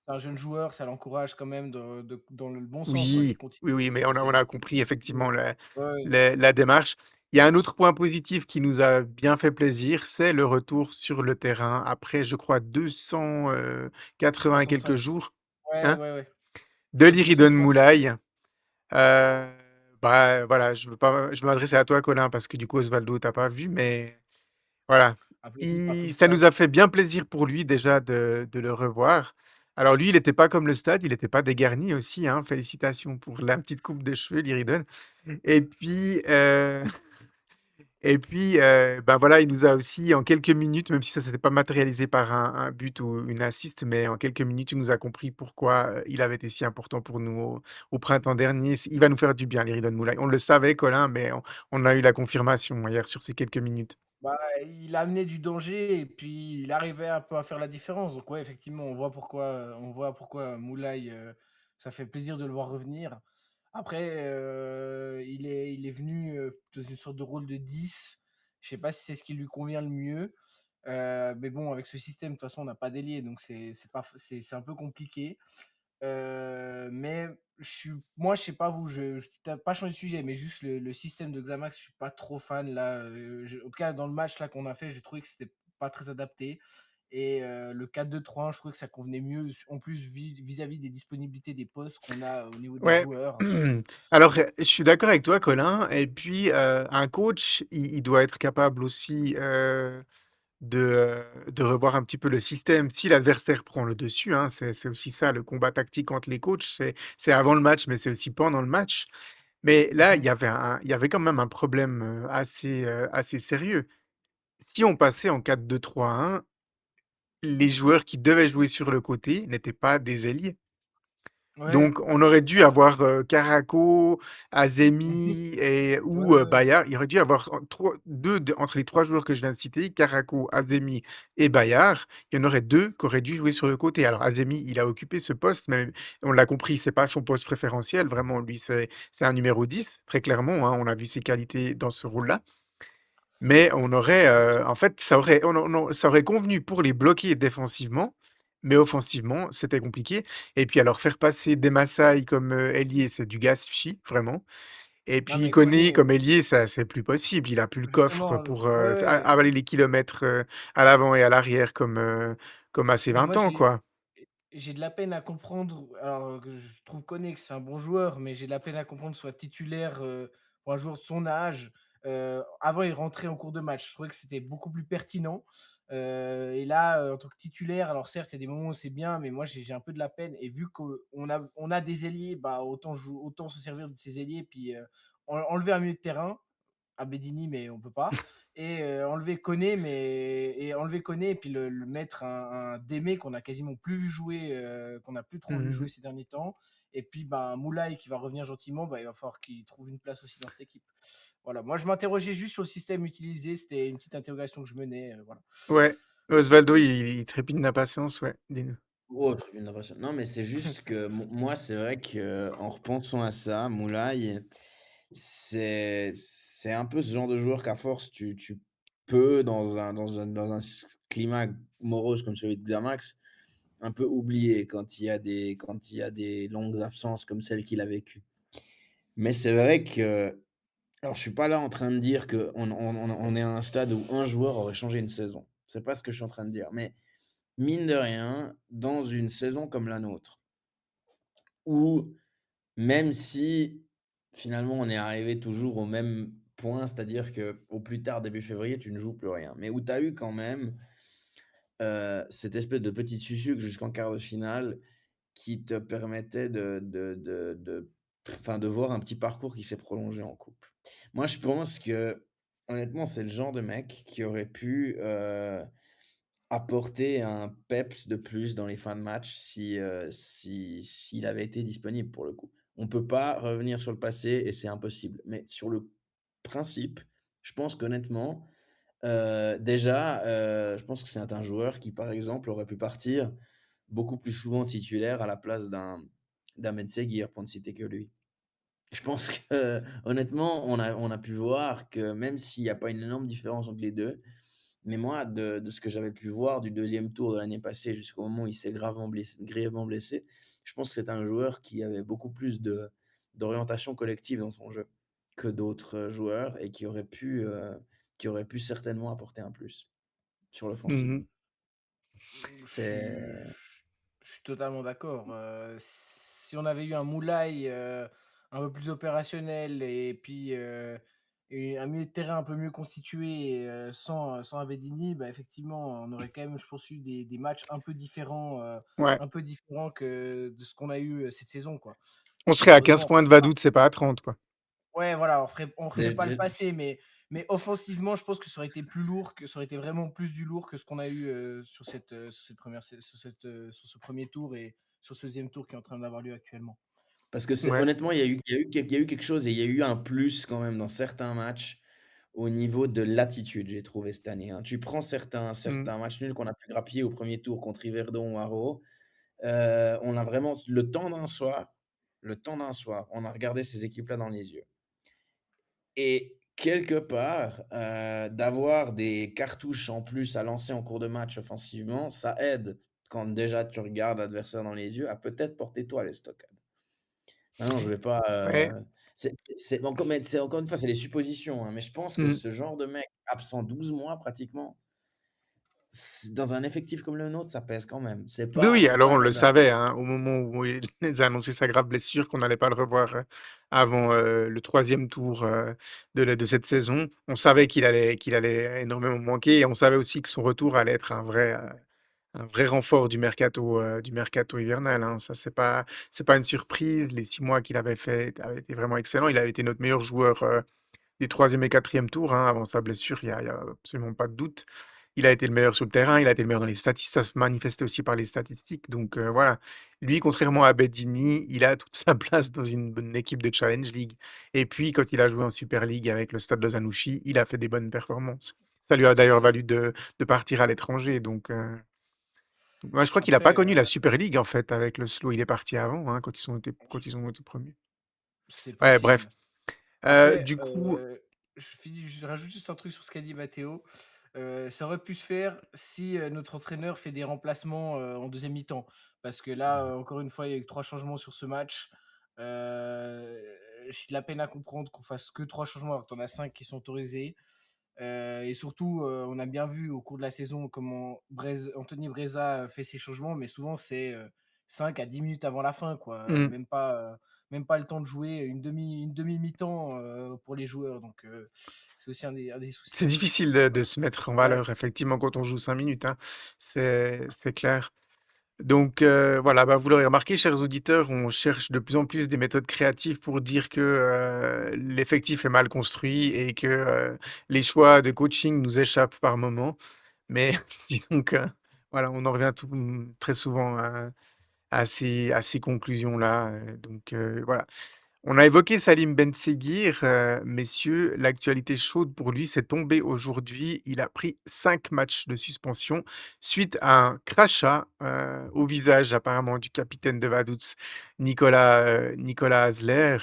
un jeune joueur, ça l'encourage quand même dans le bon sens, quoi, qu'il oui, continue oui, oui, mais on a compris effectivement ouais, ouais, la démarche. Il y a un autre point positif qui nous a bien fait plaisir, c'est le retour sur le terrain après, je crois 280 et quelques 305. jours, Ouais, hein, ouais, ouais. de Ouais, l'Iridon 260. Moulay. Heu, Bah, voilà, je veux m'adresser à toi, Colin, parce que du coup, Osvaldo, tu pas vu, mais voilà. Applaudi par tout le Ça nous a stade. fait bien plaisir pour lui déjà de le revoir. Alors lui, il était pas comme le stade, il était pas dégarni aussi, hein. Félicitations pour la petite coupe de cheveux, l'Iridon. Et puis, ben, voilà, il nous a aussi en quelques minutes, même si ça s'était pas matérialisé par un but ou une assist, mais en quelques minutes, il nous a compris pourquoi, il avait été si important pour nous au printemps dernier. Il va nous faire du bien, l'Iridon Moulay. On le savait, Colin, mais on a eu la confirmation hier sur ces quelques minutes. Bah, il a amené du danger et puis il arrivait un peu à faire la différence. Donc ouais, effectivement, on voit pourquoi Moulay, ça fait plaisir de le voir revenir. Après, il est venu, dans une sorte de rôle de 10. Je sais pas si c'est ce qui lui convient le mieux. Mais bon, avec ce système, de toute façon, on n'a pas d'ailier, donc c'est un peu compliqué. Mais moi, je sais pas vous, tu pas changé de sujet, mais juste le système de Xamax, je suis pas trop fan là. En tout cas, dans le match là qu'on a fait, j'ai trouvé que c'était pas très adapté. Et le 4-2-3-1, je trouvais que ça convenait mieux, en plus vis-à-vis des disponibilités des postes qu'on a au niveau des Ouais. joueurs. Alors, je suis d'accord avec toi, Colin. Et puis, un coach, il doit être capable aussi, de revoir un petit peu le système si l'adversaire prend le dessus, hein. C'est aussi ça le combat tactique entre les coachs, c'est avant le match, mais c'est aussi pendant le match. Mais là, Mhm. il y avait quand même un problème, assez sérieux. Si on passait en 4-2-3-1, les joueurs qui devaient jouer sur le côté n'étaient pas des ailiers. Ouais. Donc on aurait dû avoir, Caraco, Mhm. Azemi et Ouais, ou, ouais, ouais. Bayard. Il aurait dû avoir en 3 2 de entre les 3 joueurs que je viens de citer, Caraco, Azemi et Bayard, il y en aurait 2 qui auraient dû jouer sur le côté. Alors Azemi, il a occupé ce poste, mais on l'a compris, c'est pas son poste préférentiel. Vraiment, lui, c'est un numéro 10, très clairement, hein. On a vu ses qualités dans ce rôle-là. Mais on aurait, en fait, ça aurait convenu pour les bloquer défensivement, mais offensivement, c'était compliqué. Et puis alors faire passer des Masai comme, ailier, c'est du gâchis, vraiment. Et Non, puis mais Koné Koné, comme ailier, ça, c'est plus possible. Il a plus le coffre justement, pour, ouais, f ouais. avaler les kilomètres, à l'avant et à l'arrière comme à ses Mais 20 moi, ans, quoi. j'ai de la peine à comprendre. Alors que je trouve Koné que c'est un bon joueur, mais j'ai de la peine à comprendre qu'il soit titulaire pour un joueur de son âge. Avant, il rentrait en cours de match. Je trouvais que c'était beaucoup plus pertinent. Et là, en tant que titulaire, alors certes, il y a des moments où c'est bien, mais moi, j'ai un peu de la peine. Et vu qu'on a des ailiers, bah, autant se servir de ces ailiers, puis enlever un milieu de terrain à Bedini, mais on peut pas. Et enlever Koné et puis le mettre un Démé qu'on a quasiment plus vu jouer, qu'on a plus trop vu jouer Mmh. ces derniers temps. Et puis ben, Moulay qui va revenir gentiment, bah, il va falloir qu'il trouve une place aussi dans cette équipe. Voilà, moi je m'interrogeais juste sur le système utilisé, c'était une petite interrogation que je menais. Voilà. Ouais, Osvaldo, il trépigne d'impatience, ouais, dis-nous. Autre innovation. Non, mais c'est juste que moi, c'est vrai que en repensant à ça, Moulay, c'est un peu ce genre de joueur qu'à force, tu peux, dans un climat morose comme celui de Xamax, un peu oublier quand il y a des longues absences comme celle qu'il a vécues. Mais c'est vrai que alors je suis pas là en train de dire qu'on est à un stade où un joueur aurait changé une saison. C'est pas ce que je suis en train de dire. Mais mine de rien, dans une saison comme la nôtre, où même si finalement on est arrivé toujours au même point, c'est-à-dire qu'au plus tard début février, tu ne joues plus rien, mais où tu as eu quand même, cette espèce de petit succic jusqu'en quart de finale qui te permettait enfin de voir un petit parcours qui s'est prolongé en coupe. Moi, je pense que honnêtement, c'est le genre de mec qui aurait pu, apporter un peps de plus dans les fins de match s'il avait été disponible pour le coup. On peut pas revenir sur le passé et c'est impossible. Mais sur le principe, je pense qu'honnêtement, déjà, je pense que c'est un joueur qui, par exemple, aurait pu partir beaucoup plus souvent titulaire à la place d'un Seguir, pour ne citer que lui. Je pense que honnêtement, on a pu voir que même s'il y a pas une énorme différence entre les 2, mais moi de ce que j'avais pu voir du deuxième tour de l'année passée jusqu'au moment où il s'est grièvement blessé, je pense que c'est un joueur qui avait beaucoup plus d'orientation collective dans son jeu que d'autres, joueurs et qui aurait pu certainement apporter un plus sur l'offensive. Mmh. C'est Je suis totalement d'accord. Si on avait eu un Moulay un peu plus opérationnel et puis et un milieu de terrain un peu mieux constitué sans Abedini, bah, effectivement, on aurait quand même, je pense, eu des matchs Ouais. un peu différents que de ce qu'on a eu cette saison, quoi. On serait à 15 Malheureusement, points de Vaduz, c'est pas à 30, quoi. ouais, voilà, on refait dé pas le dé passé, mais offensivement, je pense que ça aurait été plus lourd, que ça aurait été vraiment plus du lourd que ce qu'on a eu sur cette première, sur ce premier tour et sur ce deuxième tour qui est en train d'avoir lieu actuellement. parce que c'est Ouais. honnêtement, il y a eu quelque chose et il y a eu un plus quand même dans certains matchs au niveau de l'attitude, j'ai trouvé cette année, hein. Tu prends certains Mmh. certains matchs nuls qu'on a pu grappiller au premier tour contre Yverdon ou Haro, on a vraiment le temps d'un soir, on a regardé ces équipes-là dans les yeux et quelque part, d'avoir des cartouches en plus à lancer en cours de match offensivement, ça aide quand déjà tu regardes l'adversaire dans les yeux à peut-être porter toi les stockades. Maintenant, je vais pas, Ouais. c'est encore une fois, c'est des suppositions, hein, mais je pense que Mmh. ce genre de mec absent 12 mois pratiquement, dans un effectif comme le nôtre, ça pèse quand même. C'est Oui, pas oui, c'est alors pas on le anodin. savait, hein, au moment où il nous a annoncé sa grave blessure, qu'on n'allait pas le revoir, avant, le 3e tour, de cette saison. On savait qu'il allait énormément manquer et on savait aussi que son retour allait être un vrai renfort du mercato hivernal, hein. Ça, c'est pas une surprise. Les 6 mois qu'il avait fait avaient été vraiment excellents. Il avait été notre meilleur joueur, des 3e et 4e tours, hein, avant sa blessure, il y a absolument pas de doute. Il a été le meilleur sur le terrain, il a été le meilleur dans les statistiques, ça se manifestait aussi par les statistiques, donc voilà. Lui, contrairement à Bedini, il a toute sa place dans une bonne équipe de Challenge League et puis quand il a joué en Super League avec le Stade Lozanouchi, il a fait des bonnes performances. Ça lui a d'ailleurs valu de partir à l'étranger, donc moi je crois qu'il a pas Après, connu la Super League en fait avec le SLO, il est parti avant, hein, quand ils ont été 1 c'est Ouais, bref. possible. Après, Du coup je rajoute juste un truc sur ce qu'a dit Matteo. Ça aurait pu se faire si notre entraîneur fait des remplacements en deuxième mi-temps. Parce que là, encore une fois, il y a eu 3 changements sur ce match. J'ai de la peine à comprendre qu'on fasse que 3 changements alors que t'en as 5 qui sont autorisés. Et surtout, on a bien vu au cours de la saison comment Anthony Breza fait ses changements, mais souvent c'est 5 à 10 minutes avant la fin, quoi. mmh. Même pas le temps de jouer une demi-mi-temps pour les joueurs. Donc, c'est aussi un des C'est soucis. difficile de se mettre en Ouais, valeur effectivement quand on joue 5 minutes, hein. C'est clair. Donc voilà, bah, vous l'aurez remarqué, chers auditeurs, on cherche de plus en plus des méthodes créatives pour dire que, l'effectif est mal construit et que, les choix de coaching nous échappent par moments. Mais disons que, voilà, on en revient très souvent à ces conclusions-là, donc voilà. On a évoqué Salim Ben Seguir, messieurs, l'actualité chaude pour lui, c'est tombé aujourd'hui. Il a pris 5 matchs de suspension suite à un crachat, au visage apparemment du capitaine de Vaduz, Nicolas Hasler.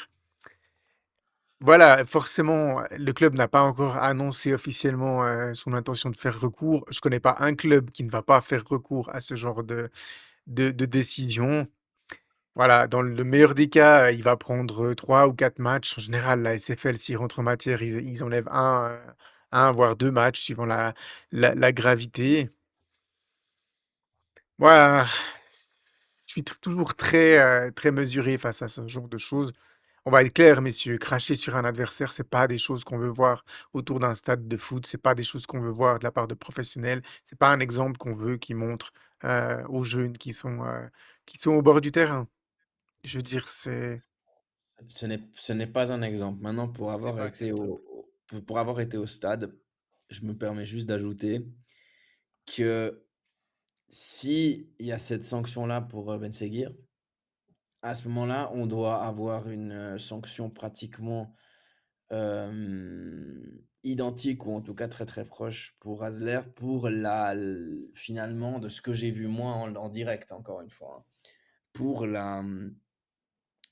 Voilà, forcément, le club n'a pas encore annoncé officiellement, son intention de faire recours. Je connais pas un club qui ne va pas faire recours à ce genre de décision. Voilà, dans le meilleur des cas, il va prendre, 3 ou 4 matchs. En général, la SFL, s'ils rentrent en matière, ils enlèvent 1 voire 2 matchs suivant la gravité. Voilà, je suis toujours très mesuré face à ce genre de choses. On va être clair, messieurs, cracher sur un adversaire, c'est pas des choses qu'on veut voir autour d'un stade de foot, c'est pas des choses qu'on veut voir de la part de professionnels, c'est pas un exemple qu'on veut qui montre, aux jeunes qui sont au bord du terrain. Je veux dire, c'est Ce n'est pas un exemple. Maintenant, C'est pas acceptable. pour avoir été au stade, je me permets juste d'ajouter que si il y a cette sanction-là pour, Ben Seguir, à ce moment-là, on doit avoir une, sanction pratiquement, identique ou en tout cas très, très proche pour Hasler pour finalement de ce que j'ai vu moi en direct encore une fois, hein, pour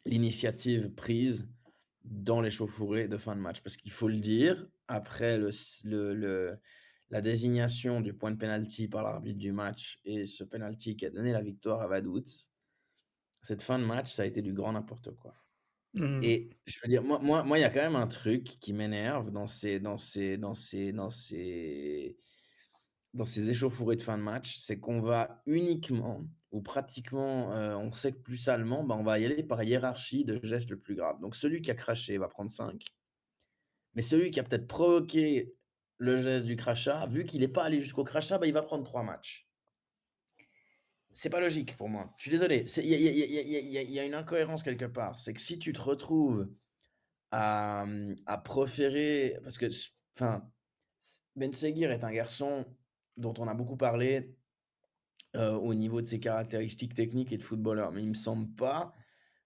l'initiative prise dans l'échauffourée de fin de match. Parce qu'il faut le dire, après la désignation du point de pénalty par l'arbitre du match et ce pénalty qui a donné la victoire à Vaduz, cette fin de match, ça a été du grand n'importe quoi. mmh, Et je veux dire, moi, il y a quand même un truc qui m'énerve dans ces échauffourées de fin de match, c'est qu'on va uniquement ou pratiquement, on sait que plus salement, bah, on va y aller par hiérarchie de gestes le plus grave. Donc celui qui a craché va prendre 5, mais celui qui a peut-être provoqué le geste du crachat, vu qu'il n'est pas allé jusqu'au crachat, bah, il va prendre 3 matchs. C'est pas logique pour moi. Je suis désolé, il y a une incohérence quelque part. C'est que si tu te retrouves à proférer parce que enfin, Ben Seguir est un garçon dont on a beaucoup parlé, au niveau de ses caractéristiques techniques et de footballeur, mais il me semble pas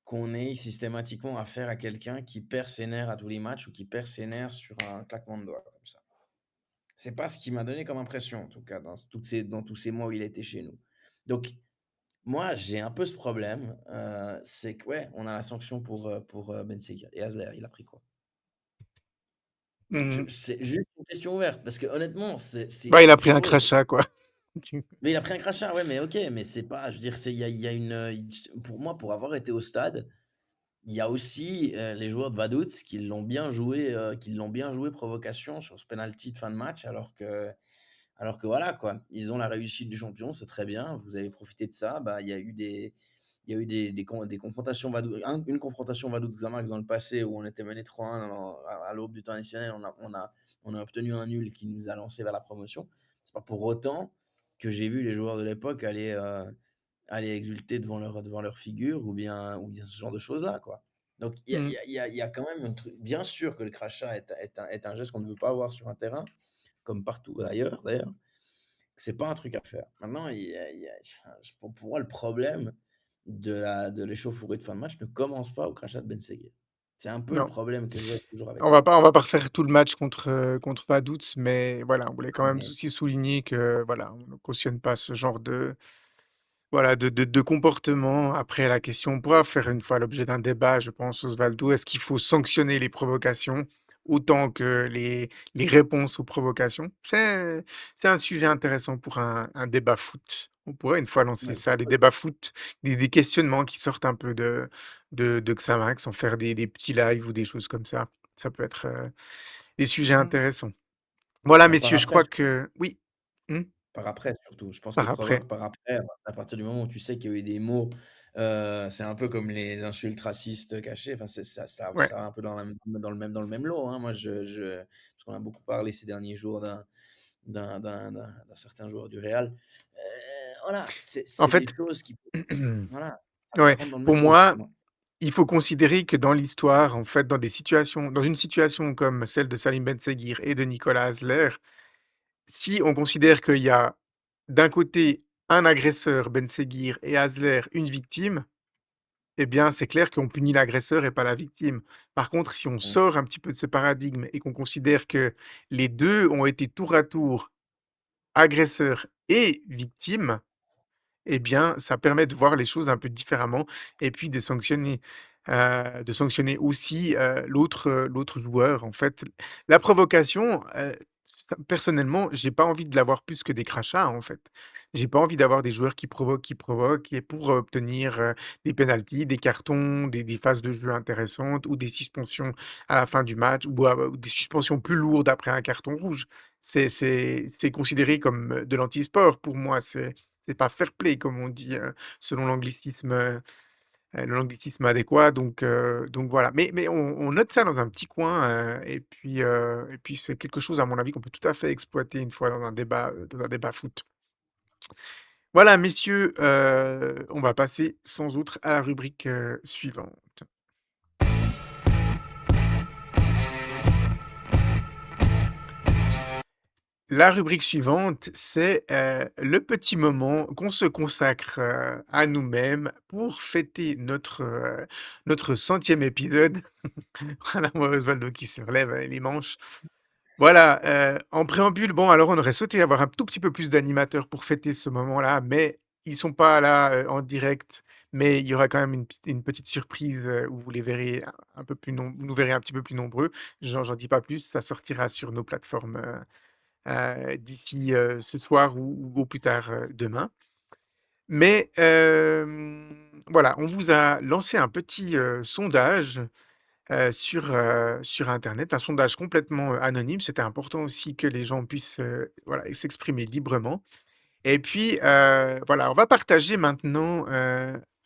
qu'on ait systématiquement affaire à quelqu'un qui perd ses nerfs à tous les matchs ou qui perd ses nerfs sur un claquement de doigts comme ça. C'est pas ce qui m'a donné comme impression, en tout cas, dans tous ces mois où il a été chez nous. Donc moi, j'ai un peu ce problème, c'est que, ouais, on a la sanction pour, Ben Seguir et Hasler, il a pris quoi? mmh. C'est juste une question ouverte parce que honnêtement, Bah, il a ces pris un choses. crachat, quoi. Mais il a pris un crachat, ouais, mais OK, mais c'est pas je veux dire, il y a une, pour moi, pour avoir été au stade, il y a aussi, les joueurs de Vaduz qui l'ont bien joué provocation sur ce penalty de fin de match alors que voilà, quoi. Ils ont la réussite du champion, c'est très bien, vous avez profité de ça. Bah, il y a eu des confrontations une confrontation Vaduz-Xamax dans le passé où on était mené 3-1 à l'aube du temps additionnel, on a obtenu un nul qui nous a lancé vers la promotion. C'est pas pour autant que j'ai vu les joueurs de l'époque aller exulter devant leur figure ou bien ce genre de choses-là, quoi. Donc il y a il Mmh. y a il y a il y a quand même un truc, bien sûr que le crachat est un geste qu'on ne veut pas avoir sur un terrain, comme partout ailleurs d'ailleurs. C'est pas un truc à faire. Maintenant, enfin, pour moi, le problème de l'échauffourée de fin de match ne commence pas au crachat de Ben Seguir. C'est un peu le Non, problème que j'ai toujours avec on ça. va pas on va pas refaire tout le match contre Vaduz, mais voilà, on voulait quand même Mais aussi souligner que, voilà, on ne cautionne pas ce genre de voilà, de comportement. Après la question pourra faire une fois l'objet d'un débat, je pense, Osvaldo. Est-ce qu'il faut sanctionner les provocations autant que les réponses aux provocations? C'est un sujet intéressant pour un débat foot. On pourrait une fois lancer ouais, ça, des débats foot, des questionnements qui sortent un peu de Xamax, en faire des petits lives ou des choses comme ça. Ça peut être, des sujets Mmh. intéressants. Voilà, bah, par messieurs, je après crois que oui? Mmh? par après surtout. Je pense que Par après. provoque par après, à partir du moment où tu sais qu'il y a eu des mots, c'est un peu comme les insultes racistes cachées, enfin c'est Ouais. ça va un peu dans le même lot, hein. Moi je parce qu'on a beaucoup parlé ces derniers jours d'un certain joueur du Real. Voilà, c'est En c'est des fait choses qui voilà, ça ouais, rentre dans le pour même lot pour moi, moi. il faut considérer que dans l'histoire, en fait, dans une situation comme celle de Salim Ben Seguir et de Nicolas Hasler, si on considère qu'il y a d'un côté un agresseur, Ben Seguir, et Hasler, une victime, eh bien, c'est clair qu'on punit l'agresseur et pas la victime. Par contre, si on Mmh. sort un petit peu de ce paradigme et qu'on considère que les 2 ont été tour à tour agresseurs et victimes, eh bien, ça permet de voir les choses un peu différemment et puis de sanctionner aussi, l'autre joueur. En fait, la provocation, personnellement, j'ai pas envie de l'avoir plus que des crachats, en fait. J'ai pas envie d'avoir des joueurs qui provoquent et pour obtenir, des pénaltys, des cartons, des phases de jeu intéressantes ou des suspensions à la fin du match ou des suspensions plus lourdes après un carton rouge. C'est considéré comme, de l'anti-sport pour moi. C'est pas fair play comme on dit, selon l'anglicisme adéquat donc voilà. Mais on note ça dans un petit coin, et puis c'est quelque chose à mon avis qu'on peut tout à fait exploiter une fois dans un débat foot. Voilà messieurs, on va passer sans outre à la rubrique, suivante. La rubrique suivante, c'est, le petit moment qu'on se consacre, à nous-mêmes pour fêter notre 100e épisode. Voilà, moi Osvaldo qui se relève, les manches. Voilà, en préambule, bon alors on aurait souhaité avoir un tout petit peu plus d'animateurs pour fêter ce moment-là, mais ils sont pas là, en direct, mais il y aura quand même une petite surprise, où vous les verrez un peu plus vous nous verrez un petit peu plus nombreux. J'en dis pas plus, ça sortira sur nos plateformes, d'ici, ce soir ou au plus tard, demain. Mais, voilà, on vous a lancé un petit, sondage, sur internet, un sondage complètement, anonyme. C'était important aussi que les gens puissent, voilà, s'exprimer librement. Et puis, voilà, on va partager maintenant,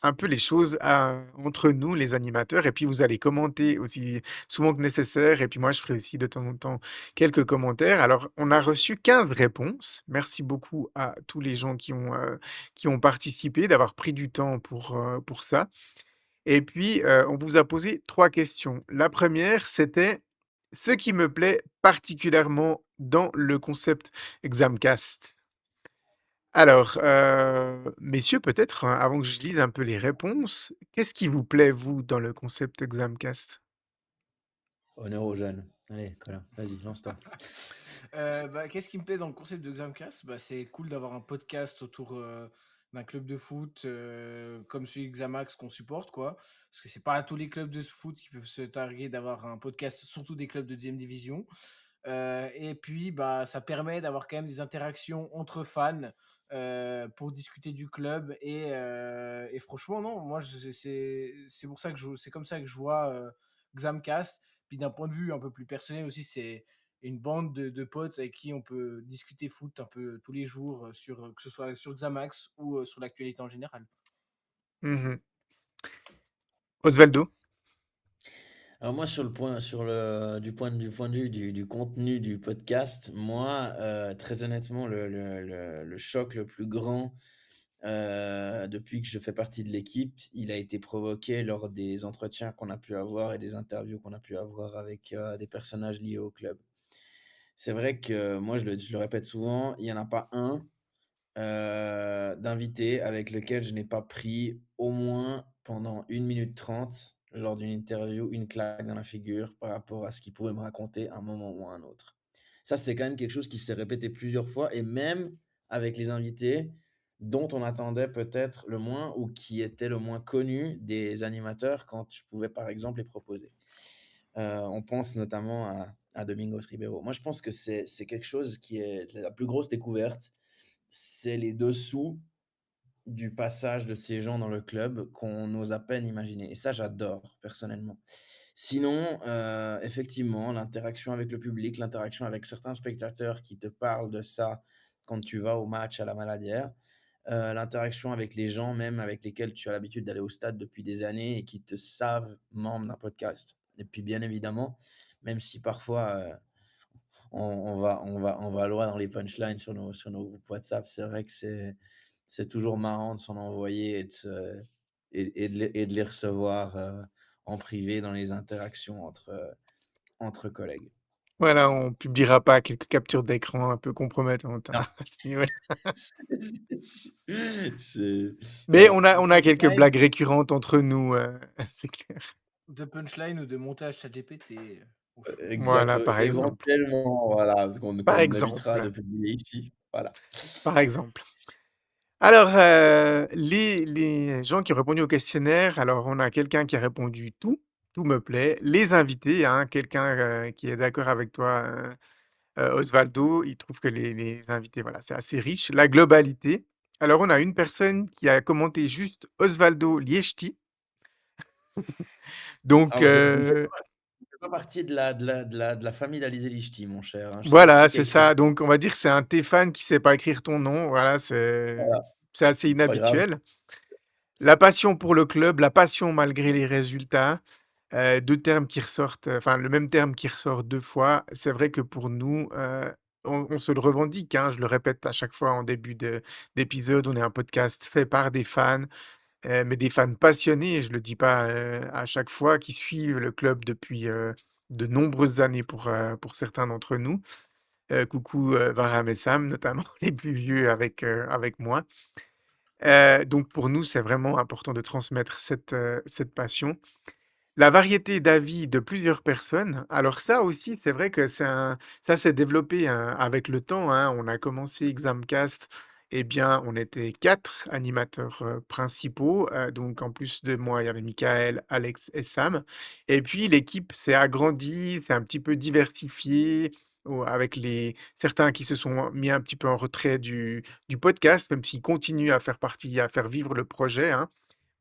un peu les choses entre nous, les animateurs, et puis vous allez commenter aussi souvent que nécessaire, et puis moi, je ferai aussi de temps en temps quelques commentaires. Alors, on a reçu 15 réponses. Merci beaucoup à tous les gens qui ont participé, d'avoir pris du temps pour ça. Et puis, on vous a posé 3 questions. La première, c'était: «Ce qui me plaît particulièrement dans le concept Xamcast». Alors, messieurs, peut-être, avant que je lise un peu les réponses, qu'est-ce qui vous plaît, vous, dans le concept Xamcast? Honneur aux jeunes. Allez, Colin, vas-y, lance-toi. Bah, qu'est-ce qui me plaît dans le concept de Xamcast? Bah, c'est cool d'avoir un podcast autour d'un club de foot comme celui de Xamax qu'on supporte, quoi. Parce que c'est pas tous les clubs de foot qui peuvent se targuer d'avoir un podcast, surtout des clubs de deuxième division. Et puis, bah, ça permet d'avoir quand même des interactions entre fans pour discuter du club. Et franchement, non, moi, c'est pour ça que c'est comme ça que je vois Xamcast. Puis d'un point de vue un peu plus personnel aussi, c'est une bande de potes avec qui on peut discuter foot un peu tous les jours, que ce soit sur Xamax ou sur l'actualité en général. Mmh. Osvaldo? Alors moi, du point de vue du contenu du podcast, moi, très honnêtement, le choc le plus grand, depuis que je fais partie de l'équipe, il a été provoqué lors des entretiens qu'on a pu avoir et des interviews qu'on a pu avoir avec, des personnages liés au club. C'est vrai que moi, je le répète souvent, il y en a pas un, d'invité avec lequel je n'ai pas pris au moins pendant 1 minute 30 lors d'une interview, une claque dans la figure par rapport à ce qu'il pouvait me raconter à un moment ou à un autre. Ça, c'est quand même quelque chose qui s'est répété plusieurs fois et même avec les invités dont on attendait peut-être le moins ou qui étaient le moins connus des animateurs quand je pouvais, par exemple, les proposer. On pense notamment à Domingos Ribeiro. Moi, je pense que c'est quelque chose qui est la plus grosse découverte, c'est les dessous du passage de ces gens dans le club qu'on n'ose à peine imaginer et ça, j'adore personnellement. Sinon, effectivement, l'interaction avec le public, l'interaction avec certains spectateurs qui te parlent de ça quand tu vas au match à la Maladière, l'interaction avec les gens même avec lesquels tu as l'habitude d'aller au stade depuis des années et qui te savent membre d'un podcast. Et puis bien évidemment, même si parfois, on va loin dans les punchlines sur nos groupes WhatsApp. C'est vrai que c'est toujours marrant de s'en envoyer et de les recevoir en privé dans les interactions entre collègues. Voilà, on publiera pas quelques captures d'écran un peu compromettantes, hein, Non. à ce niveau-là. C'est Mais non, on a quelques Punchline blagues récurrentes entre nous, c'est clair. de punchline ou de montage ChatGPT, au choix. Voilà, par exemple. éventuellement, voilà, Par qu'on évitera de exemple, publier ici. Voilà. par exemple. Alors, les gens qui ont répondu au questionnaire, alors on a quelqu'un qui a répondu: «Tout, tout me plaît». Les invités, hein, quelqu'un, qui est d'accord avec toi, Osvaldo, il trouve que les invités, voilà, c'est assez riche. La globalité. Alors on a une personne qui a commenté juste Osvaldo Liechti, donc Alors je fais pas partie de la famille d'Alizé Lichty, mon cher, hein. Je sais pas voilà, si c'est quelque chose ça. Donc on va dire que c'est un Téphane qui sait pas écrire ton nom, voilà, c'est voilà, c'est assez c'est pas grave. inhabituel. La passion pour le club, la passion malgré les résultats, 2 termes qui ressortent, enfin le même terme qui ressort 2 fois. C'est vrai que pour nous, on se le revendique, hein, je le répète à chaque fois en début d'épisode, on est un podcast fait par des fans, mais des fans passionnés, je le dis pas, à chaque fois, qui suivent le club depuis, de nombreuses années pour certains d'entre nous. Coucou, Varane et Sam notamment, les plus vieux avec moi. Donc pour nous, c'est vraiment important de transmettre cette passion. La variété d'avis de plusieurs personnes, alors ça aussi, c'est vrai que ça s'est développé, avec le temps, hein. On a commencé Examcast, eh bien, on était 4 animateurs, principaux, donc en plus de moi, il y avait Michael, Alex et Sam et puis l'équipe s'est agrandie, s'est un petit peu diversifiée, avec les certains qui se sont mis un petit peu en retrait du podcast, même s'ils continuent à faire partie, à faire vivre le projet, hein.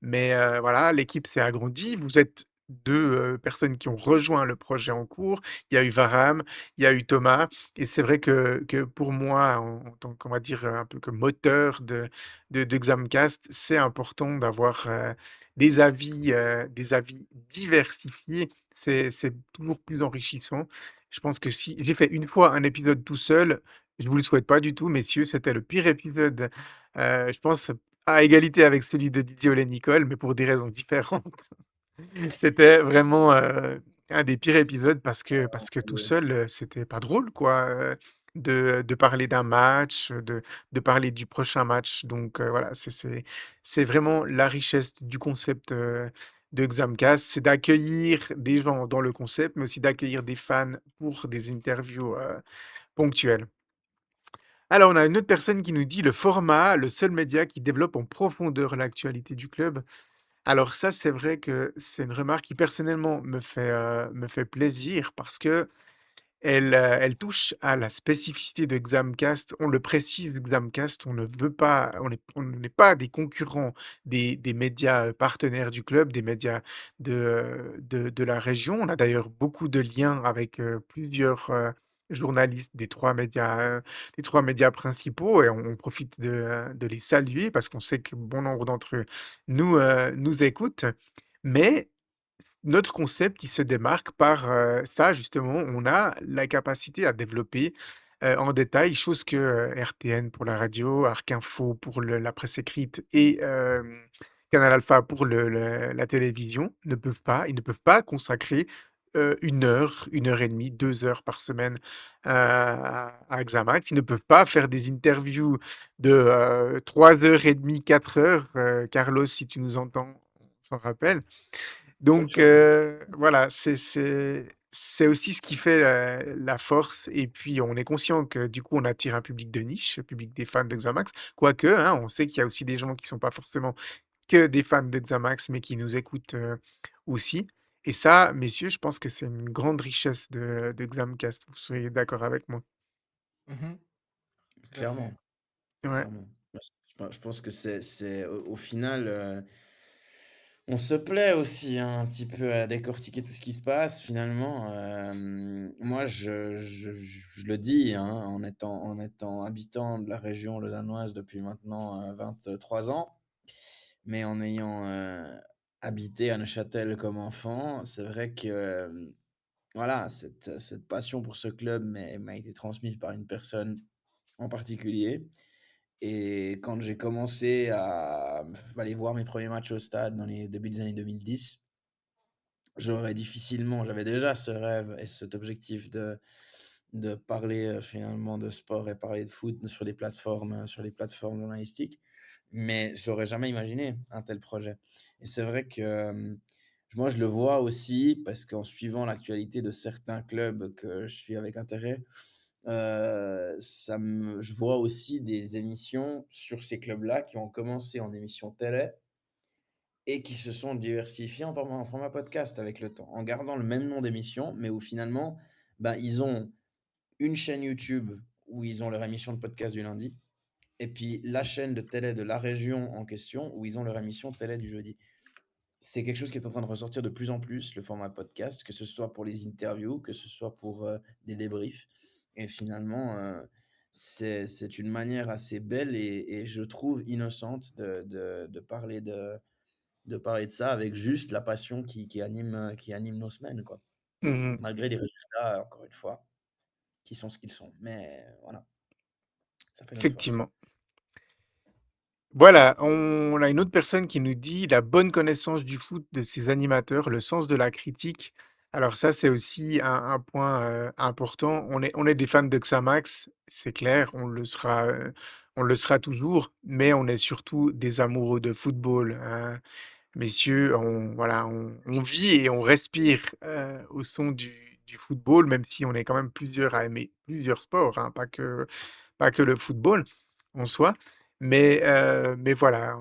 Mais voilà, l'équipe s'est agrandie. Vous êtes 2 personnes qui ont rejoint le projet en cours. Il y a eu Varam, il y a eu Thomas et c'est vrai que pour moi, en tant qu'on va dire, un peu comme moteur de Xamcast, c'est important d'avoir, des avis diversifiés. C'est toujours plus enrichissant. Je pense que si j'ai fait une fois un épisode tout seul, je vous le souhaite pas du tout, messieurs, c'était le pire épisode, je pense à égalité avec celui de Didier Olé-Nicole, mais pour des raisons différentes. C'était vraiment, un des pires épisodes parce que tout seul, c'était pas drôle quoi, de parler d'un match, de parler du prochain match donc voilà, c'est vraiment la richesse du concept, de Xamcast, c'est d'accueillir des gens dans le concept, mais aussi d'accueillir des fans pour des interviews, ponctuelles. Alors, on a une autre personne qui nous dit: «Le format, le seul média qui développe en profondeur l'actualité du club». Alors ça, c'est vrai que c'est une remarque qui personnellement me fait plaisir parce que elle touche à la spécificité de Xamcast. On le précise, Xamcast, on ne veut pas on n'est pas des concurrents des médias, partenaires du club, des médias de la région. On a d'ailleurs beaucoup de liens avec, plusieurs, journalistes des 3 médias principaux et on profite de les saluer parce qu'on sait que bon nombre d'entre eux nous écoutent. Mais notre concept, il se démarque par, ça justement, on a la capacité à développer, en détail, chose que, RTN pour la radio, Arc Info pour la presse écrite et Canal Alpha pour la télévision ne peuvent pas. Ils ne peuvent pas consacrer, 1 heure et demie, 2 heures par semaine, à Xamax. Ils ne peuvent pas faire des interviews de, 3 heures et demie, 4 heures, Carlos, si tu nous entends, on s'en rappelle. Bien Donc sûr. voilà, c'est aussi ce qui fait la force et puis on est conscient que du coup on attire un public de niche, le public des fans de Xamax. Quoique, hein, on sait qu'il y a aussi des gens qui sont pas forcément que des fans de Xamax, mais qui nous écoutent, aussi et ça, messieurs, je pense que c'est une grande richesse de Xamcast. Vous seriez d'accord avec moi? Mmh. Tout à fait. Clairement, Ouais. clairement. Je pense que c'est au final, on se plaît aussi, hein, un petit peu à décortiquer tout ce qui se passe finalement. Moi je le dis, hein, en étant habitant de la région lausannoise depuis maintenant, 23 ans, mais en ayant, habité à Neuchâtel comme enfant, c'est vrai que, voilà, cette passion pour ce club m'a été transmise par une personne en particulier. Et quand j'ai commencé à aller voir mes premiers matchs au stade dans les débuts des années 2010, j'avais déjà ce rêve et cet objectif de parler, finalement de sport et parler de foot sur les plateformes journalistiques, mais j'aurais jamais imaginé un tel projet et c'est vrai que, moi je le vois aussi parce qu'en suivant l'actualité de certains clubs que je suis avec intérêt, je vois aussi des émissions sur ces clubs-là qui ont commencé en émission télé et qui se sont diversifiés en format podcast avec le temps, en gardant le même nom d'émission, mais où finalement, ben, ils ont une chaîne YouTube où ils ont leur émission de podcast du lundi, et puis la chaîne de télé de la région en question où ils ont leur émission télé du jeudi. C'est quelque chose qui est en train de ressortir de plus en plus, le format podcast, que ce soit pour les interviews, que ce soit pour des débriefs. Et finalement, c'est une manière assez belle et je trouve innocente de parler de ça avec juste la passion qui anime nos semaines, quoi. Mmh. Malgré les résultats, encore une fois, qui sont ce qu'ils sont. Mais voilà, ça fait notre force. Effectivement. Voilà, on a une autre personne qui nous dit: «La bonne connaissance du foot de ses animateurs, le sens de la critique». Alors ça, c'est aussi un point, important. On est des fans de Xamax, c'est clair, on le sera toujours, mais on est surtout des amoureux de football, hein. Messieurs, on vit et on respire, au son du football, même si on est quand même plusieurs à aimer plusieurs sports, hein, pas que le football en soi. Mais voilà,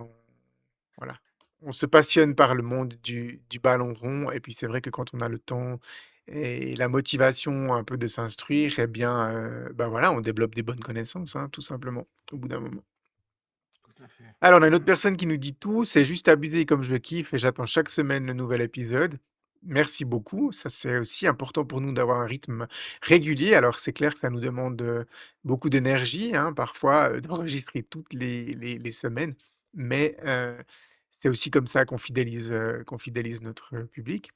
voilà. On se passionne par le monde du ballon rond et puis c'est vrai que quand on a le temps et la motivation un peu de s'instruire et bien, bah, voilà, on développe des bonnes connaissances, hein, tout simplement, au bout d'un moment. Tout à fait. Alors, on a une autre personne qui nous dit tout, c'est juste abusé comme je kiffe et j'attends chaque semaine le nouvel épisode. Merci beaucoup. Ça, c'est aussi important pour nous d'avoir un rythme régulier. Alors, c'est clair que ça nous demande beaucoup d'énergie, hein, parfois, d'enregistrer toutes les semaines. Mais c'est aussi comme ça qu'on fidélise notre public.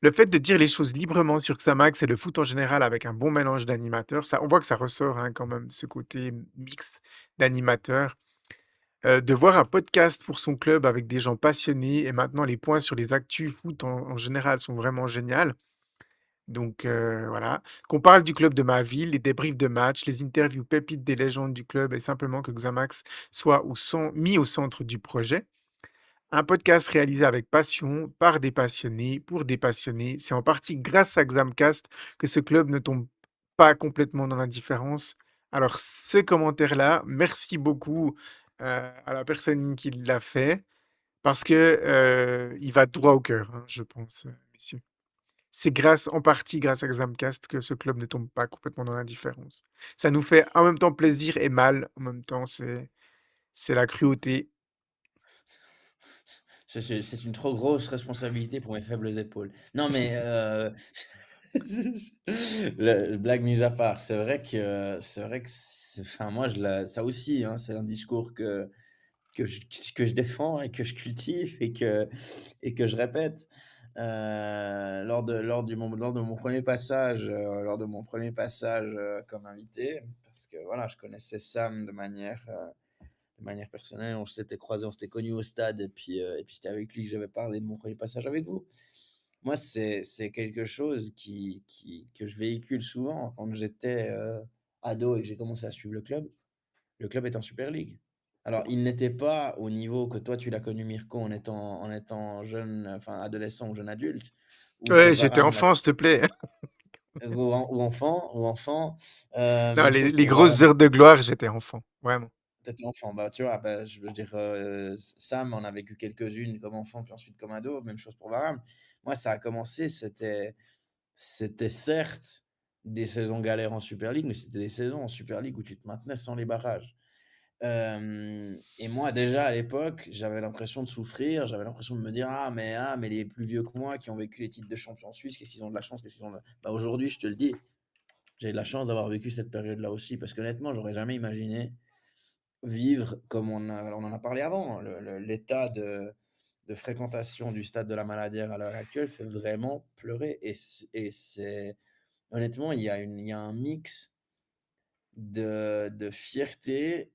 Le fait de dire les choses librement sur Xamax et le foot en général avec un bon mélange d'animateurs, ça, on voit que ça ressort hein, quand même, ce côté mix d'animateurs. De voir un podcast pour son club avec des gens passionnés et maintenant les points sur les actus foot en général sont vraiment géniales. Donc voilà. Qu'on parle du club de ma ville, les débriefs de matchs, les interviews pépites des légendes du club et simplement que Xamax soit mis au centre du projet. Un podcast réalisé avec passion, par des passionnés, pour des passionnés. C'est en partie grâce à Xamcast que ce club ne tombe pas complètement dans l'indifférence. Alors, ce commentaire-là, merci beaucoup à la personne qui l'a fait, parce que il va droit au cœur, hein, je pense, messieurs. C'est en partie grâce à Xamcast que ce club ne tombe pas complètement dans l'indifférence. Ça nous fait en même temps plaisir et mal, en même temps, c'est la cruauté. C'est une trop grosse responsabilité pour mes faibles épaules. Non, mais blague mise à part, enfin, moi, ça aussi, hein, c'est un discours que je défends et que je cultive et que je répète. Lors de mon premier passage, comme invité, parce que voilà, je connaissais Sam de manière personnelle, on s'était croisés, on s'était connus au stade et puis c'était avec lui que j'avais parlé de mon premier passage avec vous. Moi, c'est quelque chose que je véhicule souvent quand j'étais, ado et que j'ai commencé à suivre le club. Le club est en Super League. Alors, il n'était pas au niveau que toi tu l'as connu Mirko en étant jeune, enfin adolescent ou jeune adulte, ou que Ouais, j'étais Varane l'a enfant, s'il te plaît. ou enfant, Non, même chose les pour grosses Varane. heures de gloire, j'étais enfant, vraiment. Tu étais enfant, bah, tu vois? Bah, je veux dire, Sam en a vécu quelques-unes comme enfant, puis ensuite comme ado, même chose pour Varane. Moi, ça a commencé, c'était certes des saisons galères en Super League, mais c'était des saisons en Super League où tu te maintenais sans les barrages. Et moi, déjà à l'époque, j'avais l'impression de souffrir, j'avais l'impression de me dire: ah, mais les plus vieux que moi qui ont vécu les titres de champion suisse, qu'est-ce qu'ils ont de la chance, qu'est-ce qu'ils ont de bah, aujourd'hui, je te le dis, j'ai de la chance d'avoir vécu cette période-là aussi parce qu'honnêtement, j'aurais jamais imaginé vivre comme on en a parlé avant, l'état de fréquentation du stade de la Maladière à l'heure actuelle fait vraiment pleurer et c'est honnêtement, il y a un mix de fierté,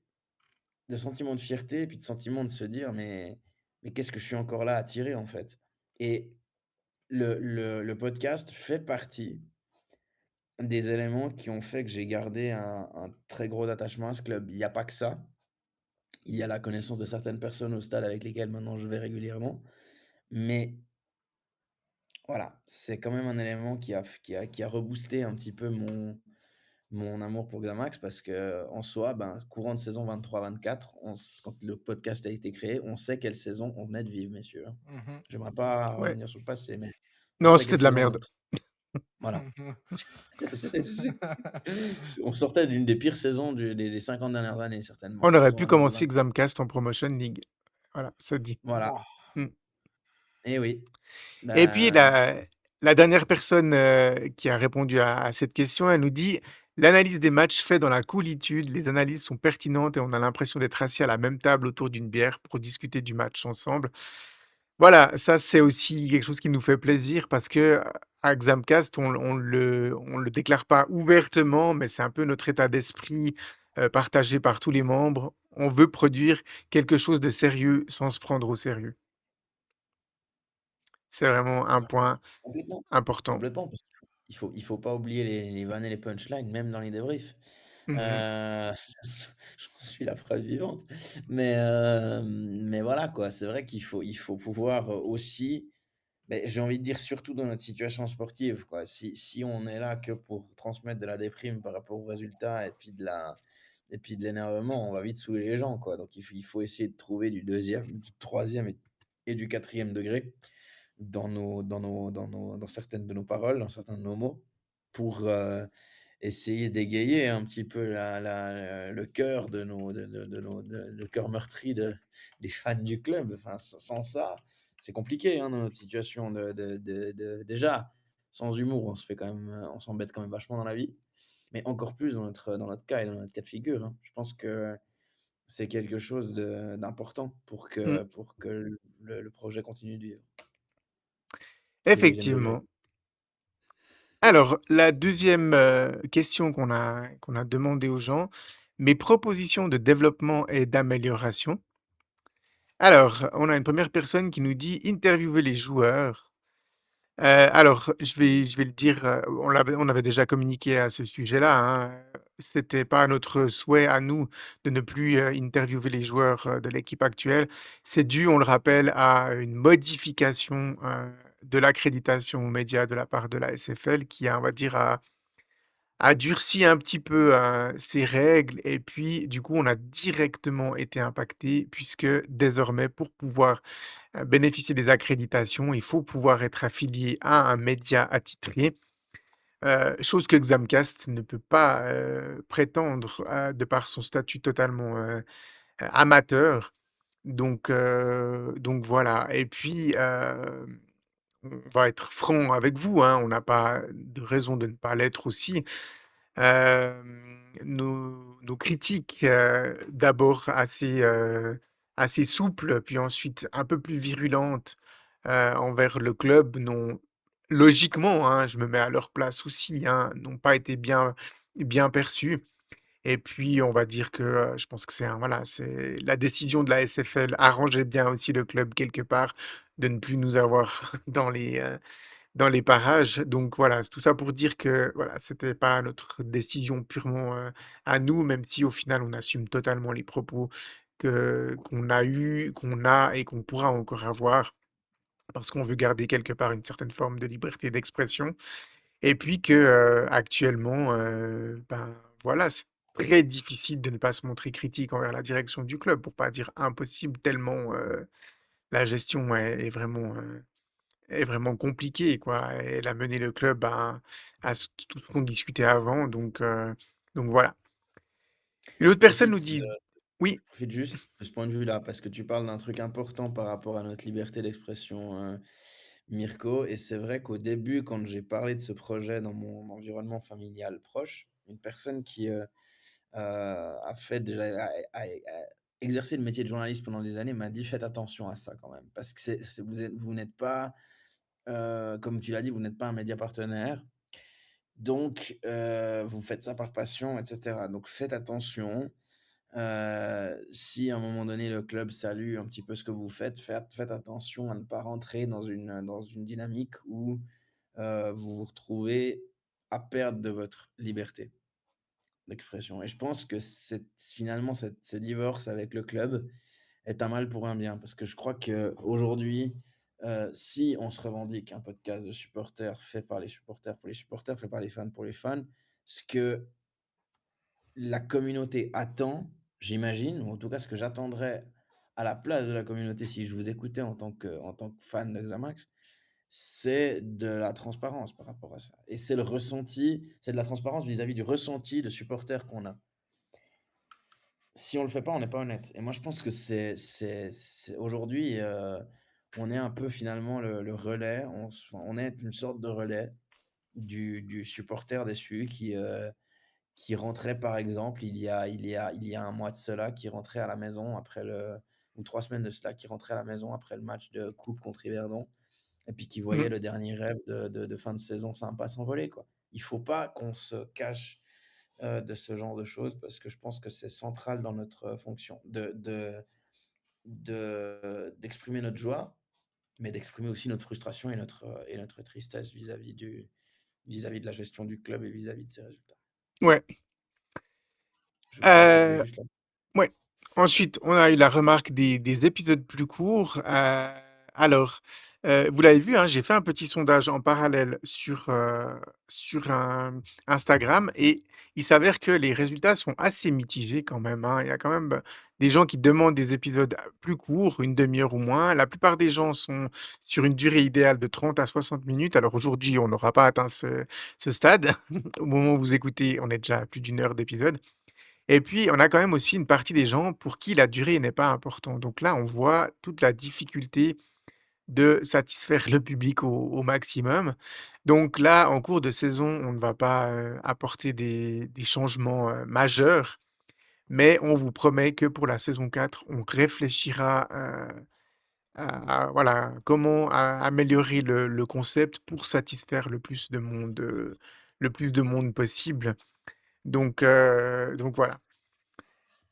de sentiment de fierté et puis de sentiment de se dire: «Mais qu'est-ce que je suis encore là à tirer, en fait?» et le podcast fait partie des éléments qui ont fait que j'ai gardé un très gros attachement à ce club. Il y a pas que ça. Il y a la connaissance de certaines personnes au stade avec lesquelles maintenant je vais régulièrement. Mais voilà, c'est quand même un élément qui a reboosté un petit peu mon amour pour Xamax parce qu'en soi, ben, courant de saison 23-24, quand le podcast a été créé, on sait quelle saison on venait de vivre, messieurs, hein. Mhm. J'aimerais pas Ouais. revenir sur le passé, mais on Non, sait c'était quelle de la saison on merde. est. Voilà. On sortait d'une des pires saisons des 50 dernières années, certainement, On la aurait saison pu commencer 23-24. Examcast en Promotion League. Voilà, ça dit. Voilà. Wow. Mmh. Et oui. Et puis Ben, la dernière personne, qui a répondu à cette question, elle nous dit: «L'analyse des matchs fait dans la coolitude, les analyses sont pertinentes et on a l'impression d'être assis à la même table autour d'une bière pour discuter du match ensemble». Voilà, ça c'est aussi quelque chose qui nous fait plaisir parce que, à Xamcast, on le déclare pas ouvertement, mais c'est un peu notre état d'esprit, partagé par tous les membres. On veut produire quelque chose de sérieux sans se prendre au sérieux. C'est vraiment un point complètement, important. complètement, parce qu'il faut pas oublier les vannes et les punchlines, même dans les débriefs. Mmh. Heu, j'en suis la preuve vivante. Mais voilà quoi, c'est vrai qu'il faut pouvoir, aussi, beh, j'ai envie de dire surtout dans notre situation sportive quoi, si on est là que pour transmettre de la déprime par rapport aux résultats et puis de l'énervement, on va vite saouler les gens quoi. Donc il faut essayer de trouver du deuxième, du troisième et du quatrième degré dans certaines de nos paroles, dans certains de nos mots, pour, essayer d'égayer un petit peu le cœur de nos de nos le cœur meurtri des fans du club. Enfin, sans ça, c'est compliqué, hein, dans notre situation déjà, sans humour, on se fait quand même, on s'embête quand même vachement dans la vie, mais encore plus dans notre cas et dans notre cas de figure, hein. Je pense que c'est quelque chose d'important Mmh. pour que le projet continue de vivre. C'est le deuxième degré. Effectivement. Alors, la deuxième question qu'on a demandé aux gens: «Mes propositions de développement et d'amélioration». Alors, on a une première personne qui nous dit: «Interviewer les joueurs». Alors, je vais le dire, on avait déjà communiqué à ce sujet-là, hein, c'était pas notre souhait à nous de ne plus, interviewer les joueurs, de l'équipe actuelle. C'est dû, on le rappelle, à une modification, de l'accréditation aux médias de la part de la SFL qui a, on va dire, a durci un petit peu, ses règles et puis, du coup, on a directement été impacté puisque désormais pour pouvoir bénéficier des accréditations, il faut pouvoir être affilié à un média attitré, chose que Xamcast ne peut pas, prétendre, de par son statut totalement, amateur. Donc voilà et puis, on va être franc avec vous, hein, on n'a pas de raison de ne pas l'être aussi. Nos critiques, d'abord assez souples, puis ensuite un peu plus virulentes, envers le club n'ont logiquement, hein, je me mets à leur place aussi, hein, n'ont pas été bien perçues et puis on va dire que, je pense que c'est un voilà, c'est la décision de la SFL arrangeait bien aussi le club quelque part de ne plus nous avoir dans les parages, donc voilà, c'est tout ça pour dire que, voilà, c'était pas notre décision purement, à nous, même si au final on assume totalement les propos qu'on a eus, qu'on a et qu'on pourra encore avoir, parce qu'on veut garder quelque part une certaine forme de liberté d'expression et puis que, actuellement, ben, voilà, c'est très difficile de ne pas se montrer critique envers la direction du club, pour pas dire impossible tellement, la gestion est vraiment compliquée, quoi. Elle a mené le club à tout ce qu'on discutait avant, donc voilà. Une Je autre personne nous profite de dit je oui, profite juste de ce point de vue-là, parce que tu parles d'un truc important par rapport à notre liberté d'expression, Mirko, et c'est vrai qu'au début, quand j'ai parlé de ce projet dans mon environnement familial proche, une personne qui, a fait déjà a exercé le métier de journaliste pendant des années m'a dit: «Faites attention à ça quand même, parce que vous n'êtes pas, comme tu l'as dit, vous n'êtes pas un média partenaire, donc vous faites ça par passion et cetera. Donc faites attention, Si à un moment donné le club salue un petit peu ce que vous faites, faites attention à ne pas rentrer dans une dynamique où, vous vous retrouvez à perdre de votre liberté d'expression et je pense que finalement ce divorce avec le club est un mal pour un bien. Parce que je crois qu'aujourd'hui, si on se revendique un podcast de supporters fait par les supporters pour les supporters, fait par les fans pour les fans, ce que la communauté attend, j'imagine, ou en tout cas ce que j'attendrais à la place de la communauté si je vous écoutais en tant que fan de Xamax, c'est de la transparence par rapport à ça. Et c'est le ressenti, c'est de la transparence vis-à-vis du ressenti de supporters qu'on a. Si on le fait pas, on n'est pas honnête. Et moi, je pense que c'est aujourd'hui, on est un peu finalement le relais, on est une sorte de relais du supporter déçu qui rentrait, par exemple, il y a un mois de cela, qui rentrait à la maison après ou 3 semaines de cela, qui rentrait à la maison après le match de coupe contre Yverdon et puis qui Mmh. voyait le dernier rêve de fin de saison sympa s'envoler, quoi. Il faut pas qu'on se cache de ce genre de choses parce que je pense que c'est central dans notre fonction d'exprimer notre joie, mais d'exprimer aussi notre frustration et notre tristesse vis-à-vis de la gestion du club et vis-à-vis de ses résultats. Ouais. Je partirai Heu juste là. Ouais. Ensuite, on a eu la remarque des épisodes plus courts. Alors, vous l'avez vu, hein, j'ai fait un petit sondage en parallèle sur Instagram et il s'avère que les résultats sont assez mitigés quand même, hein. Il y a quand même, des gens qui demandent des épisodes, plus courts, une demi heure ou moins. La plupart des gens sont sur une durée idéale de 30 à 60 minutes. Alors aujourd'hui, on n'aura pas atteint ce stade. Au moment où vous écoutez, on est déjà à plus d'une heure d'épisode. Et puis, on a quand même aussi une partie des gens pour qui la durée n'est pas importante. Donc là, on voit toute la difficulté de satisfaire le public au maximum. Donc là, en cours de saison, on ne va pas, apporter des changements, majeurs, mais on vous promet que pour la saison 4, on réfléchira, à voilà, comment améliorer le concept pour satisfaire le plus de monde possible. Donc voilà.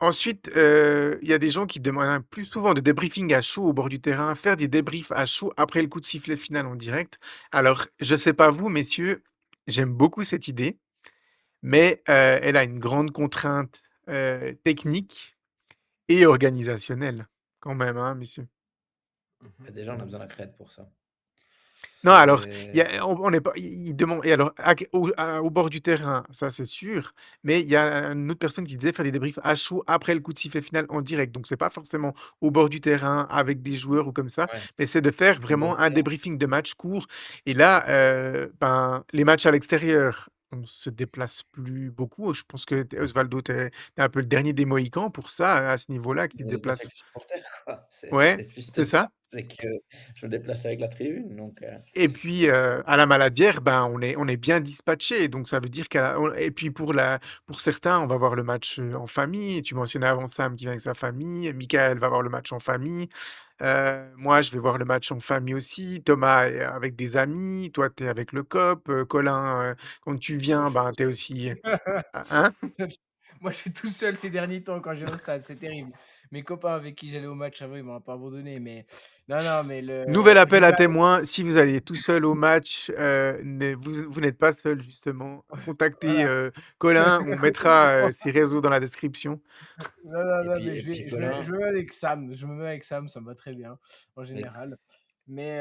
Ensuite, il y a des gens qui demandent hein, plus souvent de débriefing à chaud au bord du terrain, faire des débriefs à chaud après le coup de sifflet final en direct. Alors, je sais pas vous, messieurs, j'aime beaucoup cette idée, mais elle a une grande contrainte, technique et organisationnelle quand même, hein, messieurs? Mhm. Bah, déjà, on a besoin de la crête pour ça. Non, alors, il y C'est a on n'est pas il demande et alors au bord du terrain, ça c'est sûr, mais il y a une autre personne qui disait faire des débriefs à chaud après le coup de sifflet final en direct. Donc c'est pas forcément au bord du terrain avec des joueurs ou comme ça, ouais, mais c'est de faire au bord vraiment du un terrain. débriefing de match court et là, ben, les matchs à l'extérieur, on se déplace plus beaucoup. Je pense que Osvaldo, tu es un peu le dernier des Mohicans pour ça, à ce niveau-là, qui Je se me déplace déplace avec le supporter, quoi. ouais, C'est juste c'est ça. ça? C'est que je me déplace avec la tribune, donc Et puis, à la Maladière, ben, on est bien dispatché. Donc ça veut dire qu'à on et puis pour certains, on va voir le match, en famille. Tu mentionnais avant Sam qui vient avec sa famille, Michael va voir le match en famille. Moi, je vais voir le match en famille aussi. Thomas est avec des amis, toi, tu es avec le COP, Colin, quand tu Moi, viens, je suis ben, tout tu es seul. aussi hein? Moi, je suis tout seul ces derniers temps quand je vais au stade, c'est terrible. Mes copains avec qui j'allais au match avant, ils m'ont un peu abandonné, mais non, non, mais Nouvel je appel à vais témoins, si vous allez tout seul au match, vous n'êtes pas seul justement. Contactez, voilà. Colin, on mettra, ses réseaux dans la description. Non, non, non, mais et puis je Colin, me mets avec Sam, je me mets avec Sam, ça me va très bien, en avec général. Mais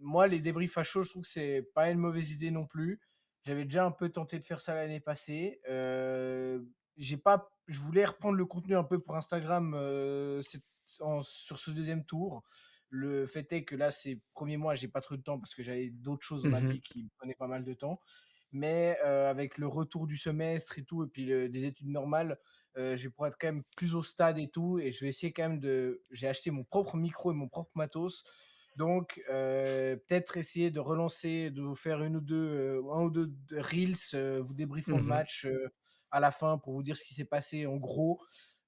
moi, les débriefs à chaud, je trouve que c'est pas une mauvaise idée non plus. J'avais déjà un peu tenté de faire ça l'année passée. J'ai pas, je voulais reprendre le contenu un peu pour Instagram sur ce deuxième tour. Le fait est que là, ces premiers mois, j'ai pas trop de temps parce que j'avais d'autres choses dans ma Mmh. vie qui me prenaient pas mal de temps. Mais avec le retour du semestre et tout, et puis des études normales, je vais pouvoir être quand même plus au stade et tout. Et je vais essayer quand même de. J'ai acheté mon propre micro et mon propre matos. Donc, peut-être essayer de relancer, de vous faire un ou deux reels, vous débriefant le Mmh. match à la fin pour vous dire ce qui s'est passé en gros.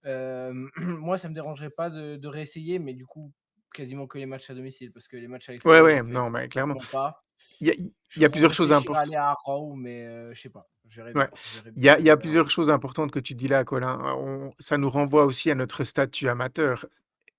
Moi, ça me dérangerait pas de réessayer, mais du coup, quasiment que les matchs à domicile, parce que les matchs à Ouais, l'extérieur, ouais, j'en fais non, mais clairement. pratiquement pas. Il y a il y a On plusieurs choses réfléchir à importantes. aller à Raw, mais je sais pas. Ouais. Gérer Il y a plusieurs choses importantes que tu dis là, Colin. Ça nous renvoie aussi à notre statut amateur.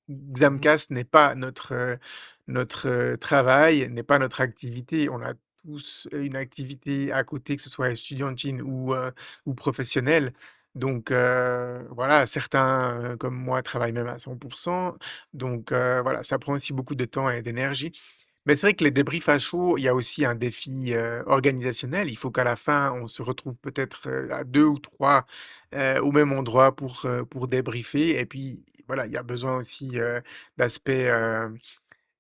Mmh. Xamcast n'est pas notre travail, n'est pas notre activité. On a tous une activité à côté, que ce soit estudiantine ou professionnelle. Donc voilà, certains, comme moi, travaillent même à 100. Donc voilà, ça prend aussi beaucoup de temps et d'énergie. Mais c'est vrai que les débriefs à chaud, il y a aussi un défi, organisationnel. Il faut qu'à la fin, on se retrouve peut-être, à 2 ou 3 au même endroit pour débriefer et puis voilà, il y a besoin aussi, d'aspects,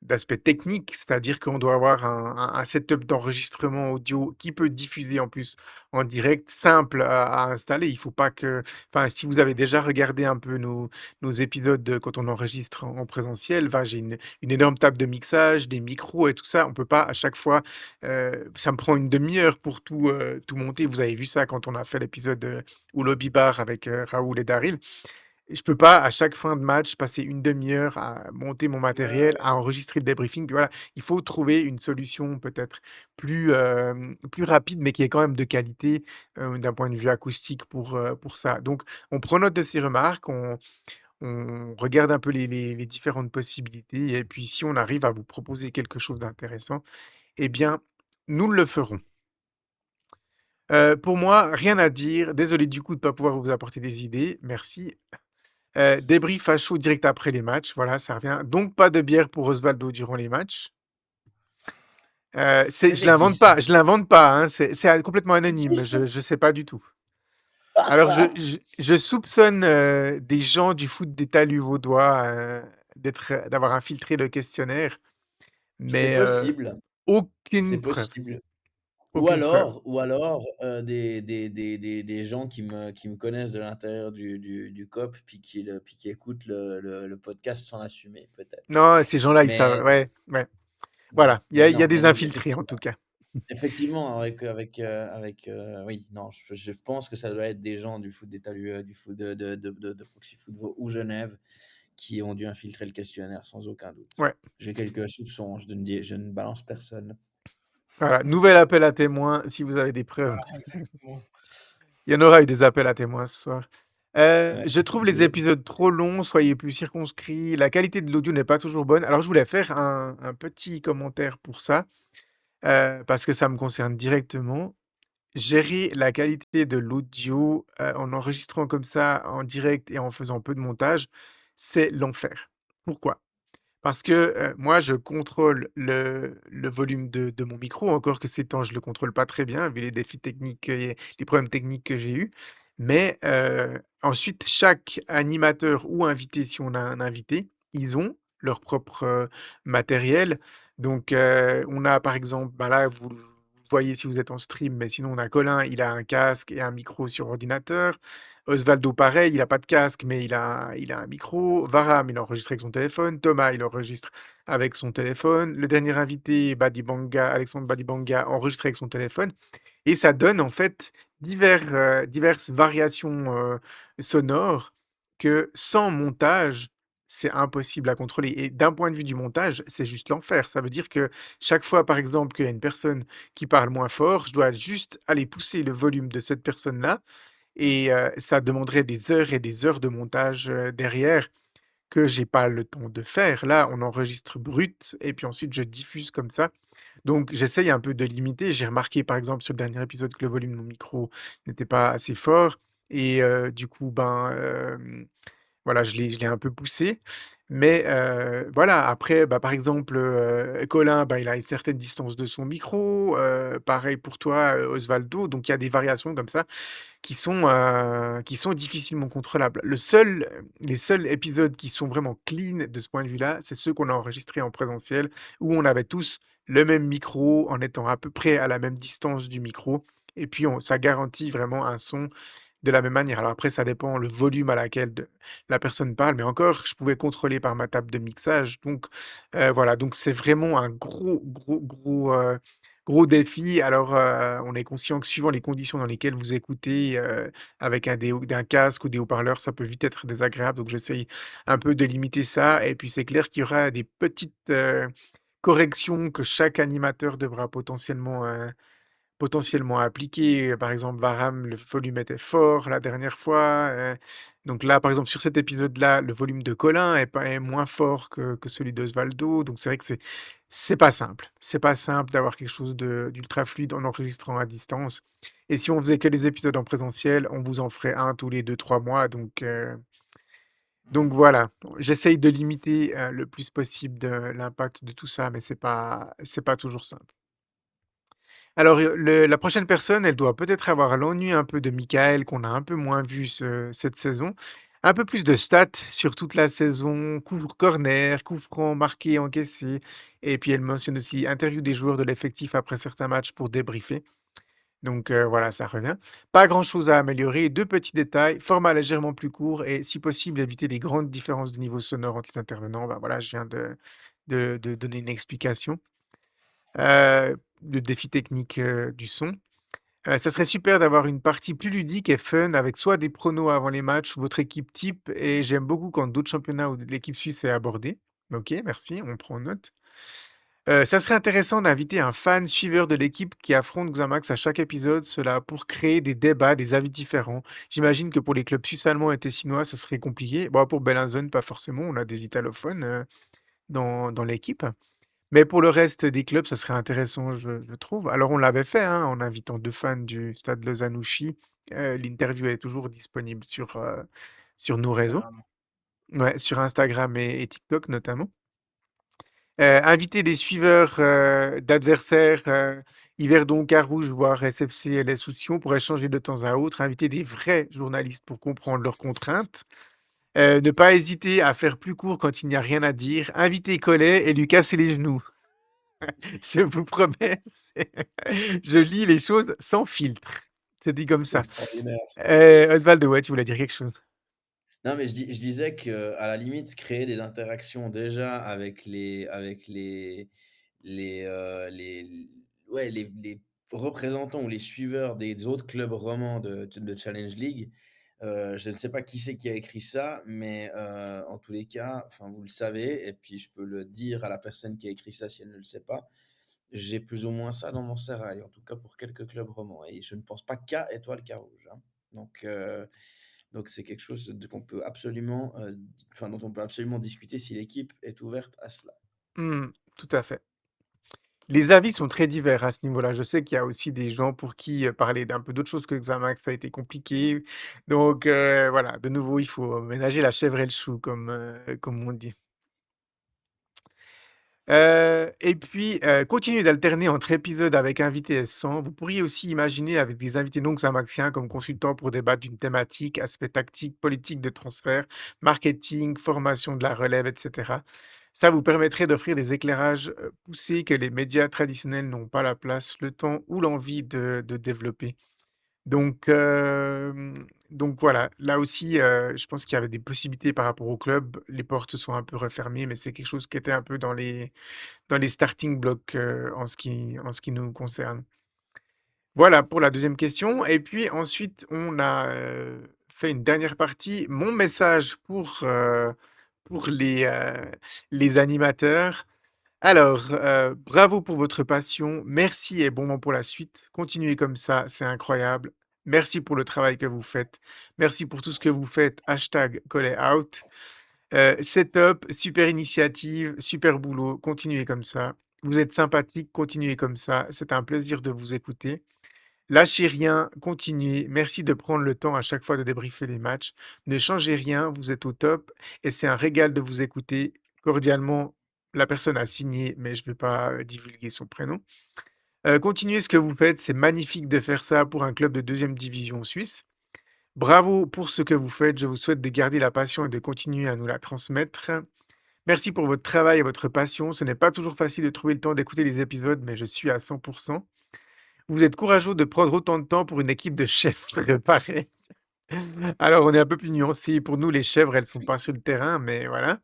d'aspect technique, c'est-à-dire qu'on doit avoir un setup d'enregistrement audio qui peut diffuser en plus en direct, simple à installer. Il faut pas que enfin, si vous avez déjà regardé un peu nos épisodes quand on enregistre en présentiel, enfin, j'ai une énorme table de mixage, des micros et tout ça. On peut pas à chaque fois, ça me prend une demi-heure pour tout monter. Vous avez vu ça quand on a fait l'épisode, au Lobby Bar avec, Raoul et Daryl. Et je peux pas à chaque fin de match passer une demi-heure à monter mon Ouais, ouais, matériel, à enregistrer le débriefing, puis voilà. Il faut trouver une solution peut-être plus rapide, mais qui est quand même de qualité, d'un point de vue acoustique pour ça. Donc on prend note de ces remarques, on regarde un peu les différentes possibilités et puis si on arrive à vous proposer quelque chose d'intéressant, eh bien, nous le ferons. Pour moi, rien à dire. Désolé du coup de ne pas pouvoir vous apporter des idées, merci. Débrief à chaud direct après les matchs, voilà, ça revient. Donc pas de bière pour Osvaldo durant les matchs. C'était qui ça? Je l'invente pas, hein, c'est complètement C'est qui anonyme, ça? je sais pas du tout. Alors je soupçonne, des gens du foot des talus vaudois, d'avoir infiltré le questionnaire, C'est mais possible, c'est aucune preuve, possible. aucune preuve. Ou alors, des gens qui me connaissent de l'intérieur du COP, puis qui écoutent le podcast sans l'assumer peut-être. Non, ces gens-là, ils savent Mais ouais, ouais. ouais, Voilà, mais il y a non, mais des donc infiltrés en tout cas. effectivement oui, non, je pense que ça doit être des gens du foot des talus, du foot de Proxy Football ou Genève qui ont dû infiltrer le questionnaire sans aucun doute. Ouais, J'ai quelques soupçons, je ne balance personne. voilà, nouvel appel à témoins si vous avez des preuves. voilà, exactement. Il y en aura eu des appels à témoins ce soir. Ouais, Je trouve les je épisodes trop longs, soyez plus circonscrits. La qualité de l'audio n'est pas toujours bonne. Alors, je voulais faire un petit commentaire pour ça, parce que ça me concerne directement. Gérer la qualité de l'audio, en enregistrant comme ça, en direct et en faisant peu de montage, c'est l'enfer. Pourquoi? Parce que, moi, je contrôle le volume de mon micro, encore que ces temps, je le contrôle pas très bien, vu les défis techniques et les problèmes techniques que j'ai eus. Mais, ensuite, chaque animateur ou invité, si on a un invité, ils ont leur propre, matériel. Donc, on a, par exemple, bah, là, vous le voyez si vous êtes en stream, mais sinon, on a Colin, il a un casque et un micro sur ordinateur. Osvaldo, pareil, il a pas de casque, mais il a un micro. Varam, il enregistre avec son téléphone. Thomas, il enregistre avec son téléphone. Le dernier invité, Badibanga, Alexandre Badibanga, enregistre avec son téléphone. Et ça donne en fait diverses variations sonores que sans montage, c'est impossible à contrôler. Et d'un point de vue du montage, c'est juste l'enfer. Ça veut dire que chaque fois, par exemple, qu'il y a une personne qui parle moins fort, je dois juste aller pousser le volume de cette personne-là et ça demanderait des heures et des heures de montage, derrière que j'ai pas le temps de faire. Là, on enregistre brut et puis ensuite je diffuse comme ça. Donc j'essaye un peu de limiter. J'ai remarqué, par exemple, sur le dernier épisode que le volume de mon micro n'était pas assez fort et du coup, ben, voilà, je l'ai un peu poussé. Mais voilà, après, bah, par exemple, Colin, bah, il a une certaine distance de son micro, pareil pour toi, Osvaldo. Donc il y a des variations comme ça qui sont difficilement contrôlables. Les seuls épisodes qui sont vraiment clean de ce point de vue-là, c'est ceux qu'on a enregistrés en présentiel, où on avait tous le même micro, en étant à peu près à la même distance du micro et puis ça garantit vraiment un son de la même manière. Alors après, ça dépend le volume à laquelle la personne parle, mais encore, je pouvais contrôler par ma table de mixage. Donc voilà, donc c'est vraiment un gros défi. Alors on est conscient que suivant les conditions dans lesquelles vous écoutez, avec un casque ou des haut-parleurs, ça peut vite être désagréable. Donc j'essaye un peu de limiter ça. Et puis c'est clair qu'il y aura des petites corrections que chaque animateur devra potentiellement potentiellement appliquer. Par exemple, Varane, le volume était fort la dernière fois. Donc là, par exemple, sur cet épisode-là, le volume de Colin est moins fort que celui d'Osvaldo. Donc c'est vrai que c'est pas simple. C'est pas simple d'avoir quelque chose d'ultra fluide en enregistrant à distance. Et si on faisait que les épisodes en présentiel, on vous en ferait un tous les 2, 3 mois. Donc Mhm. voilà, j'essaye de limiter le plus possible l'impact de tout ça, mais c'est pas toujours simple. Alors, la prochaine personne, elle doit peut-être avoir l'ennui un peu de Michael, qu'on a un peu moins vu cette saison. Un peu plus de stats sur toute la saison, corner, coup franc, marqué, encaissé. Et puis elle mentionne aussi interview des joueurs de l'effectif après certains matchs pour débriefer. Donc voilà, ça revient. Pas grand-chose à améliorer. Deux petits détails, format légèrement plus court et si possible éviter les grandes différences de niveau sonore entre les intervenants. Ben voilà, je viens de donner une explication. Le défi technique du son. Ça serait super d'avoir une partie plus ludique et fun avec soit des pronos avant les matchs ou votre équipe type. Et j'aime beaucoup quand d'autres championnats ou l'équipe suisse est abordée. Ok, merci, on prend note. Ça serait intéressant d'inviter un fan suiveur de l'équipe qui affronte Xamax à chaque épisode, cela pour créer des débats, des avis différents. J'imagine que pour les clubs suisses, allemands et tessinois, ce serait compliqué. Bon, pour Bellinzone, pas forcément, on a des italophones dans l'équipe. Mais pour le reste des clubs, ça serait intéressant, je trouve. Alors, on l'avait fait hein, en invitant deux fans du stade Lausanne-Ouchy. L'interview est toujours disponible sur nos réseaux, Instagram. ouais, sur Instagram et TikTok notamment. Inviter des suiveurs d'adversaires, Yverdon, Carouge, voire SFC, LS ou Sion pour échanger de temps à autre. Inviter des vrais journalistes pour comprendre leurs contraintes. Ne pas hésiter à faire plus court quand il n'y a rien à dire. Inviter Collet et lui casser les genoux. Je vous promets, je lis les choses sans filtre. C'est dit comme C'est ça. extraordinaire. Osvaldo, ouais, tu voulais dire quelque chose? Non, mais je disais que à la limite, créer des interactions déjà avec les représentants ou les suiveurs des autres clubs romans de Challenge League. Je ne sais pas qui c'est qui a écrit ça, mais en tous les cas, enfin, vous le savez, et puis je peux le dire à la personne qui a écrit ça si elle ne le sait pas. J'ai plus ou moins ça dans mon sérail, en tout cas pour quelques clubs romans. Et je ne pense pas qu'à Étoile Carouge, hein. Donc, c'est quelque chose qu'on peut absolument, enfin, dont on peut absolument discuter si l'équipe est ouverte à cela. Tout à fait. Les avis sont très divers à ce niveau-là. Je sais qu'il y a aussi des gens pour qui parler d'un peu d'autre chose que Xamax, ça a été compliqué. Donc voilà, de nouveau, il faut ménager la chèvre et le chou, comme on dit. Et puis, continuez d'alterner entre épisodes avec invités et sans. Vous pourriez aussi imaginer avec des invités non xamaxiens comme consultants pour débattre d'une thématique, aspect tactique, politique de transfert, marketing, formation de la relève, et cetera. Ça vous permettrait d'offrir des éclairages, poussés que les médias traditionnels n'ont pas la place, le temps ou l'envie de développer. Donc voilà, là aussi, je pense qu'il y avait des possibilités par rapport au club. Les portes se sont un peu refermées, mais c'est quelque chose qui était un peu dans les starting blocks, en ce qui nous concerne. Voilà pour la deuxième question et puis ensuite on a, fait une dernière partie. Mon message pour les animateurs. Alors, bravo pour votre passion, merci et bon vent pour la suite. Continuez comme ça, c'est incroyable. Merci pour le travail que vous faites. Merci pour tout ce que vous faites. #ColletOut. C'est top, super initiative, super boulot, continuez comme ça. Vous êtes sympathique, continuez comme ça. C'est un plaisir de vous écouter. Lâchez rien, continuez. Merci de prendre le temps à chaque fois de débriefer les matchs. Ne changez rien, vous êtes au top et c'est un régal de vous écouter. Cordialement, la personne a signé, mais je ne vais pas divulguer son prénom. Continuez ce que vous faites, c'est magnifique de faire ça pour un club de deuxième division suisse. Bravo pour ce que vous faites, je vous souhaite de garder la passion et de continuer à nous la transmettre. Merci pour votre travail et votre passion. Ce n'est pas toujours facile de trouver le temps d'écouter les épisodes, mais je suis à 100%. Vous êtes courageux de prendre autant de temps pour une équipe de chèvres pareil. Alors, on est un peu plus nuancé. Pour nous, les chèvres, elles sont pas sur le terrain, mais voilà.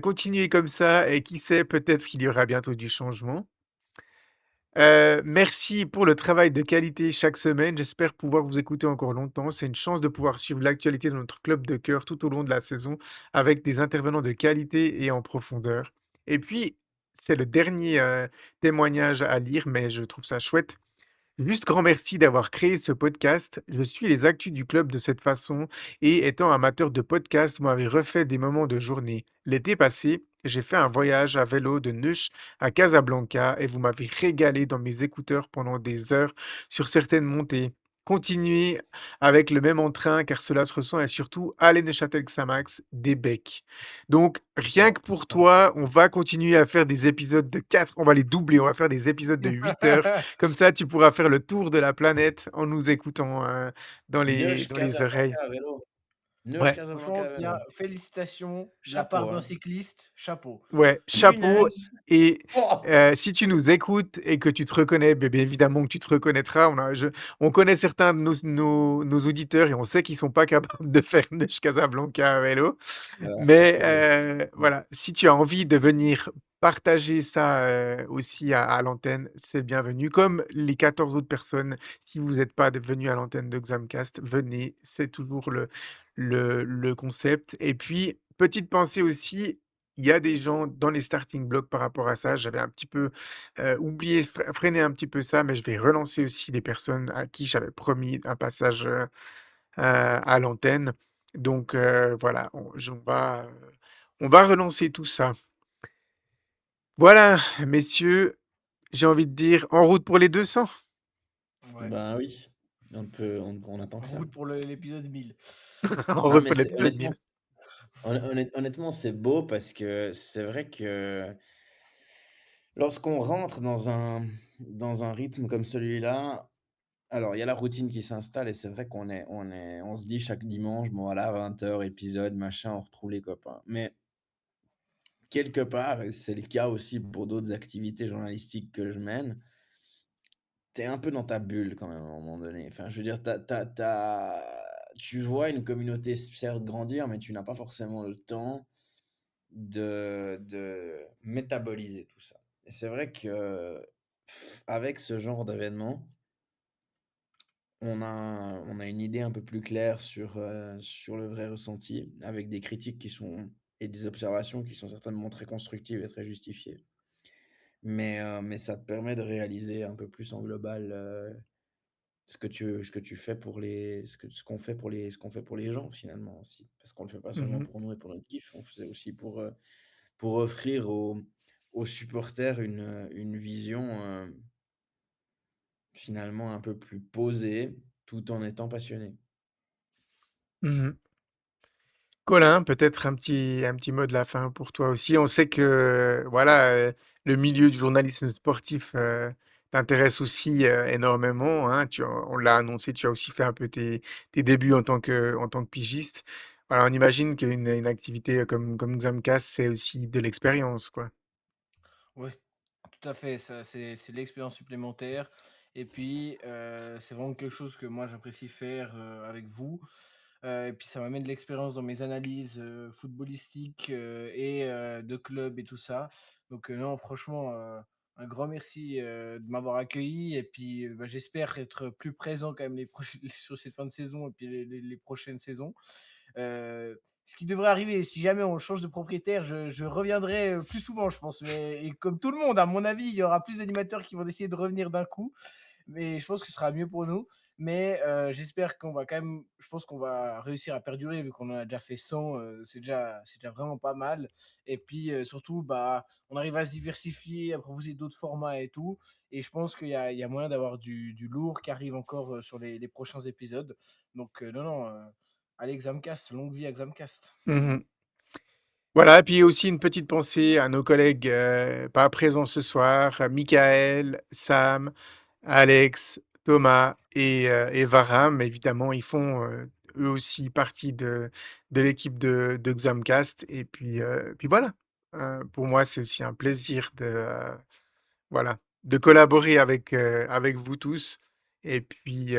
Continuez comme ça et qui sait, peut-être qu'il y aura bientôt du changement. Merci pour le travail de qualité chaque semaine. J'espère pouvoir vous écouter encore longtemps. C'est une chance de pouvoir suivre l'actualité de notre club de cœur tout au long de la saison avec des intervenants de qualité et en profondeur. Et puis, c'est le dernier témoignage à lire, mais je trouve ça chouette. Juste grand merci d'avoir créé ce podcast. Je suis les actus du club de cette façon et étant amateur de podcast, vous m'avez refait des moments de journée. L'été passé, j'ai fait un voyage à vélo de Neuch à Casablanca et vous m'avez régalé dans mes écouteurs pendant des heures sur certaines montées. Continuez avec le même entrain car cela se ressent et surtout allez Neuchâtel-Xamax des becs. Donc rien que pour toi, on va continuer à faire des épisodes de 4, on va les doubler, on va faire des épisodes de 8 heures. Comme ça, tu pourras faire le tour de la planète en nous écoutant, dans les oreilles. Neuch-Casablanca à vélo. Ouais, Neuch-Casablanca Franchement, à bien, vélo. félicitations de la part Chapeau, d'un hein. cycliste, chapeau. ouais, chapeau Punaise! et Oh! si tu nous écoutes et que tu te reconnais, beh, bien évidemment que tu te reconnaîtras. On connaît certains de nos auditeurs et on sait qu'ils sont pas capables de faire Neuch Casablanca à vélo. Voilà, Mais exactement. voilà, si tu as envie de venir partager ça, aussi à l'antenne, c'est bienvenu. Comme les 14 autres personnes, si vous n'êtes pas venus à l'antenne de Xamcast, venez, c'est toujours le concept. Et puis, petite pensée aussi, il y a des gens dans les starting blocks par rapport à ça. J'avais un petit peu, oublié, freiné un petit peu ça, mais je vais relancer aussi les personnes à qui j'avais promis un passage, à l'antenne. Donc voilà, on va relancer tout ça. Voilà, messieurs, j'ai envie de dire en route pour les 200. Ouais, Ben oui, on attend que en ça. route pour l'épisode 1000. En Non, route mais pour c'est l'épisode 1000. honnêtement, c'est beau parce que c'est vrai que lorsqu'on rentre dans un rythme comme celui-là, alors il y a la routine qui s'installe et c'est vrai on se dit chaque dimanche: «Bon voilà, 20h épisode, machin, on retrouve les copains». Mais quelque part, et c'est le cas aussi pour d'autres activités journalistiques que je mène, tu es un peu dans ta bulle quand même à un moment donné. Enfin, je veux dire, tu vois une communauté certes grandir, mais tu n'as pas forcément le temps de métaboliser tout ça. Et c'est vrai que, avec ce genre d'événement, on a une idée un peu plus claire sur le vrai ressenti, avec des critiques qui sont et des observations qui sont certainement très constructives et très justifiées. Mais ça te permet de réaliser un peu plus en global, ce que tu fais pour les ce qu'on fait pour les gens finalement aussi. Parce qu'on le fait pas seulement Mmh. pour nous et pour notre kiff, on le faisait aussi pour offrir aux supporters une vision, finalement un peu plus posée, tout en étant passionné. Mmh. Colin, peut-être un petit mot de la fin pour toi aussi. On sait que, voilà, le milieu du journalisme sportif, t'intéresse aussi, énormément, hein. On l'a annoncé, tu as aussi fait un peu tes débuts en tant que pigiste. Voilà, on imagine qu'une activité comme Xamcast, c'est aussi de l'expérience, quoi. Oui, tout à fait, ça c'est de l'expérience supplémentaire et puis, c'est vraiment quelque chose que moi j'apprécie faire, avec vous, et puis ça m'amène de l'expérience dans mes analyses, footballistiques, et de club et tout ça. Donc, non franchement, un grand merci, de m'avoir accueilli et puis, bah, j'espère être plus présent quand même les prochaines sur cette fin de saison et puis les prochaines saisons. Ce qui devrait arriver, si jamais on change de propriétaire, je reviendrai plus souvent, je pense. Mais et comme tout le monde, à mon avis, il y aura plus d'animateurs qui vont essayer de revenir d'un coup. Mais je pense que ce sera mieux pour nous. Mais j'espère qu'on va quand même, je pense qu'on va réussir à perdurer vu qu'on en a déjà fait 100. C'est déjà vraiment pas mal. Et puis surtout, bah, on arrive à se diversifier, à proposer d'autres formats et tout. Et je pense il y a moyen d'avoir du lourd qui arrive encore sur les prochains épisodes. Donc, non, non, allez, Xamcast, longue vie à Xamcast. Mmh. Voilà, et puis aussi une petite pensée à nos collègues, pas présents ce soir, à Michael, Sam, Alex, Thomas et Varam. Évidemment, ils font, eux aussi partie de l'équipe de Xamcast et puis voilà. Pour moi, c'est aussi un plaisir voilà, de collaborer avec vous tous et puis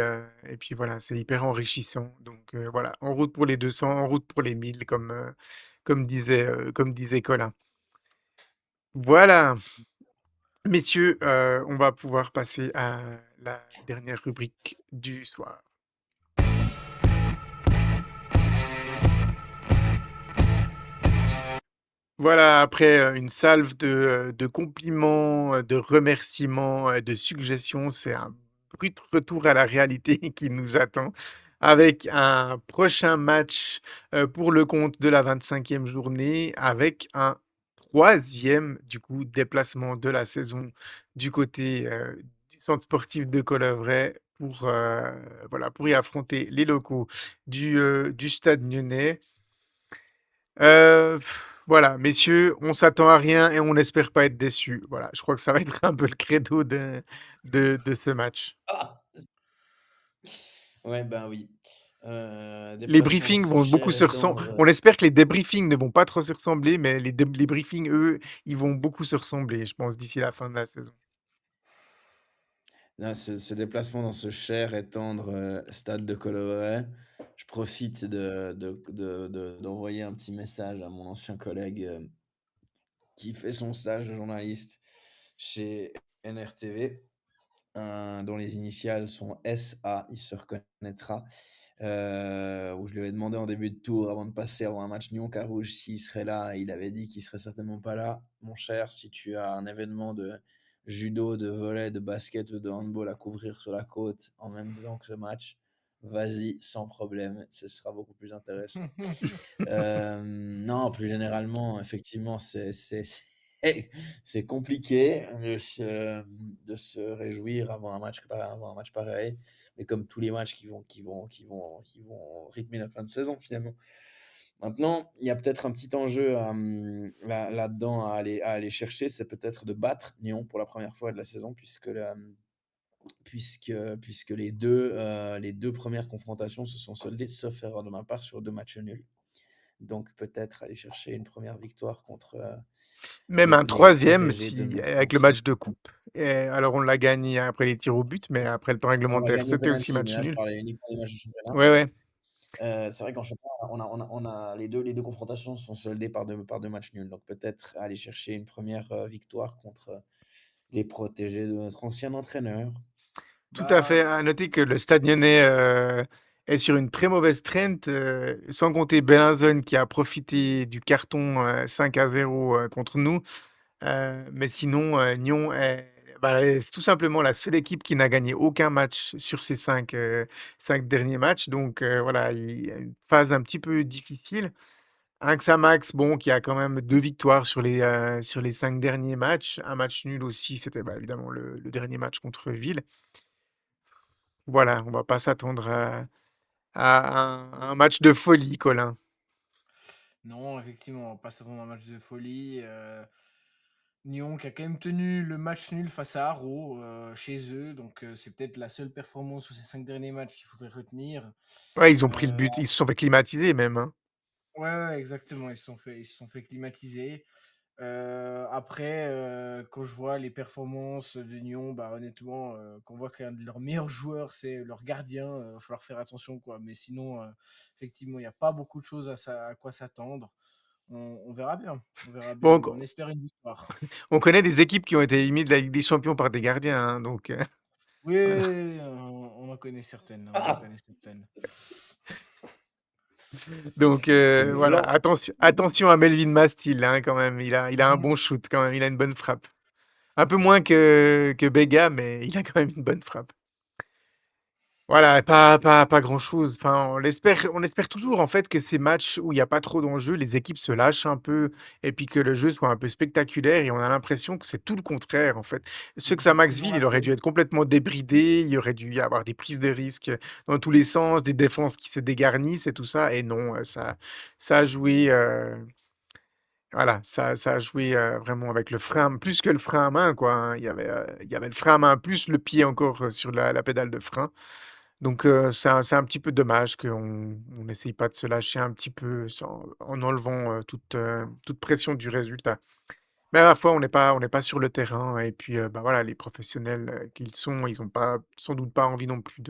voilà, c'est hyper enrichissant donc voilà, en route pour les 200, en route pour les 1000 comme disait Colin. Voilà, messieurs, on va pouvoir passer à la dernière rubrique du soir. Voilà, après, une salve de compliments, de remerciements, de suggestions, c'est un brut retour à la réalité qui nous attend avec un prochain match pour le compte de la 25e journée, avec un troisième du coup déplacement de la saison du côté du centre sportif de Collovray voilà, pour y affronter les locaux du Stade Lyonnais. Voilà, messieurs, on s'attend à rien et on n'espère pas être déçus. Voilà, je crois que ça va être un peu le credo de ce match. Ah! Ouais, ben oui. Les Déplacement dans briefings ce vont beaucoup cher se et ressembler. tendre, On espère que les débriefings ne vont pas trop se ressembler, mais les briefings, eux, ils vont beaucoup se ressembler, je pense, d'ici la fin de la saison. là, ce déplacement dans ce cher et tendre, stade de Collovray, je profite d'envoyer un petit message à mon ancien collègue, qui fait son stage de journaliste chez NRTV, dont les initiales sont SA, il se reconnaîtra, où je lui avais demandé en début de tour, avant de passer avant un match Nyon-Carouge, s'il serait là. Il avait dit qu'il serait certainement pas là. Mon cher, si tu as un événement de judo, de volley, de basket ou de handball à couvrir sur la côte en même temps que ce match, vas-y, sans problème, ce sera beaucoup plus intéressant. Non, plus généralement, effectivement, c'est compliqué de se réjouir avant un match pareil, mais comme tous les matchs qui vont rythmer notre fin de saison finalement. Maintenant, il y a peut-être un petit enjeu là-dedans à aller chercher, c'est peut-être de battre Nyon pour la première fois de la saison, puisque les deux premières confrontations se sont soldées, sauf erreur de ma part, sur 2 matchs nuls. Donc peut-être aller chercher une première victoire contre Même un les troisième protégés de si, notre avec le ancien. match de coupe. Et alors on l'a gagné après les tirs au but, mais après le temps On l'a réglementaire, gagné au c'était aussi penalty, mais match là je nul. parlais uniquement des matchs de championnat. Ouais, ouais, C'est vrai qu'en championnat, les deux confrontations sont soldées par deux matchs nuls. Donc peut-être aller chercher une première victoire contre les protégés de notre ancien entraîneur. tout à fait. Bah, À noter que le Stade Lyonnais est sur une très mauvaise trend, sans compter Bellinzone qui a profité du carton 5-0 contre nous. Mais sinon, Nyon c'est tout simplement la seule équipe qui n'a gagné aucun match sur ces 5 derniers matchs. Donc voilà, il y a une phase un petit peu difficile. Un Xamax, bon, qui a quand même 2 victoires sur les 5 derniers matchs. Un match nul aussi, c'était bah, évidemment le dernier match contre Ville. Voilà, on va pas s'attendre à un match de folie, Colin. non, effectivement, on passe avant un match de folie. Nyon qui a quand même tenu le match nul face à Haro chez eux, donc c'est peut-être la seule performance sur ces 5 derniers matchs qu'il faudrait retenir. Ouais, ils ont pris le Euh, but, ils se sont fait climatiser même, hein. ouais, ouais, exactement, ils se sont fait climatiser. Après, quand je vois les performances de Nyon, bah, honnêtement, qu'on voit qu'un de leurs meilleurs joueurs, c'est leur gardien, va falloir faire attention, quoi. Mais sinon, effectivement, il n'y a pas beaucoup de choses à quoi s'attendre. On verra bien. On verra bien, Bon, mais on espère une victoire. on connaît des équipes qui ont été éliminées de la Ligue des Champions par des gardiens, hein, donc Oui, voilà. on en connaît certaines. On en connaît certaines. Donc voilà, Blanc. attention à Melvin Mastil, hein, quand même. Il a un bon shoot, quand même. Il a une bonne frappe. Un peu moins que Bega, mais il a quand même une bonne frappe. Voilà, pas grand-chose. Enfin, on espère toujours en fait que ces matchs où il y a pas trop d'enjeux, les équipes se lâchent un peu et puis que le jeu soit un peu spectaculaire et on a l'impression que c'est tout le contraire en fait. Ce que ça Ils ont Maxville, il aurait raté. dû être complètement débridé, il y aurait dû y avoir des prises de risques dans tous les sens, des défenses qui se dégarnissent et tout ça et non, ça a joué, voilà, ça a joué, vraiment avec le frein, plus que le frein à main quoi, hein. Il y avait le frein à main plus le pied encore, sur la pédale de frein. Donc c'est un petit peu dommage qu'on n'essaye pas de se lâcher un petit peu en enlevant, toute pression du résultat. Mais à la fois, on n'est pas sur le terrain et puis, bah, voilà, les professionnels, qu'ils sont, ils ont pas sans doute pas envie non plus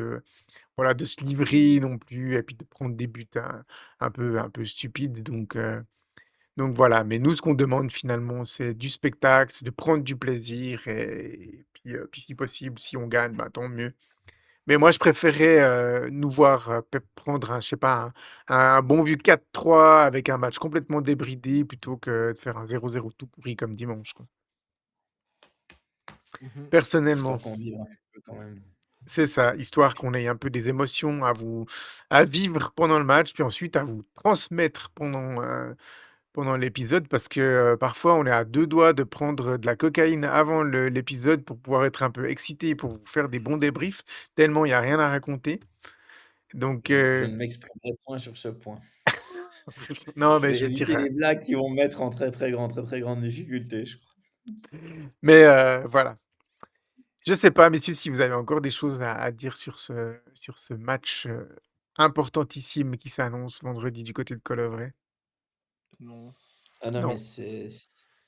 voilà, de se livrer non plus et puis de prendre des buts un peu stupides donc voilà. Mais nous, ce qu'on demande finalement, c'est du spectacle, c'est de prendre du plaisir et puis si possible, si on gagne, bah, tant mieux. Mais moi, je préférais nous voir prendre je sais pas, un bon vieux 4-3 avec un match complètement débridé plutôt que de faire un 0-0 tout pourri comme dimanche, quoi. Mhm. Personnellement. Histoire qu'on vive un petit peu quand même. C'est ça, histoire qu'on ait un peu des émotions à vivre pendant le match, puis ensuite à vous transmettre pendant l'épisode parce que, parfois on est à 2 doigts de prendre de la cocaïne avant l'épisode pour pouvoir être un peu excité, pour vous faire des bons débriefs, tellement il y a rien à raconter. Donc, Je ne m'exprimerai point sur ce point. non, Je mais vais je veux dire, éviter les blagues qui vont me mettre en très, très grande difficulté, je crois. mais, voilà. Je sais pas, messieurs, si vous avez encore des choses à dire sur ce match, importantissime qui s'annonce vendredi du côté de Colovray? Non, Ah non, mais Non,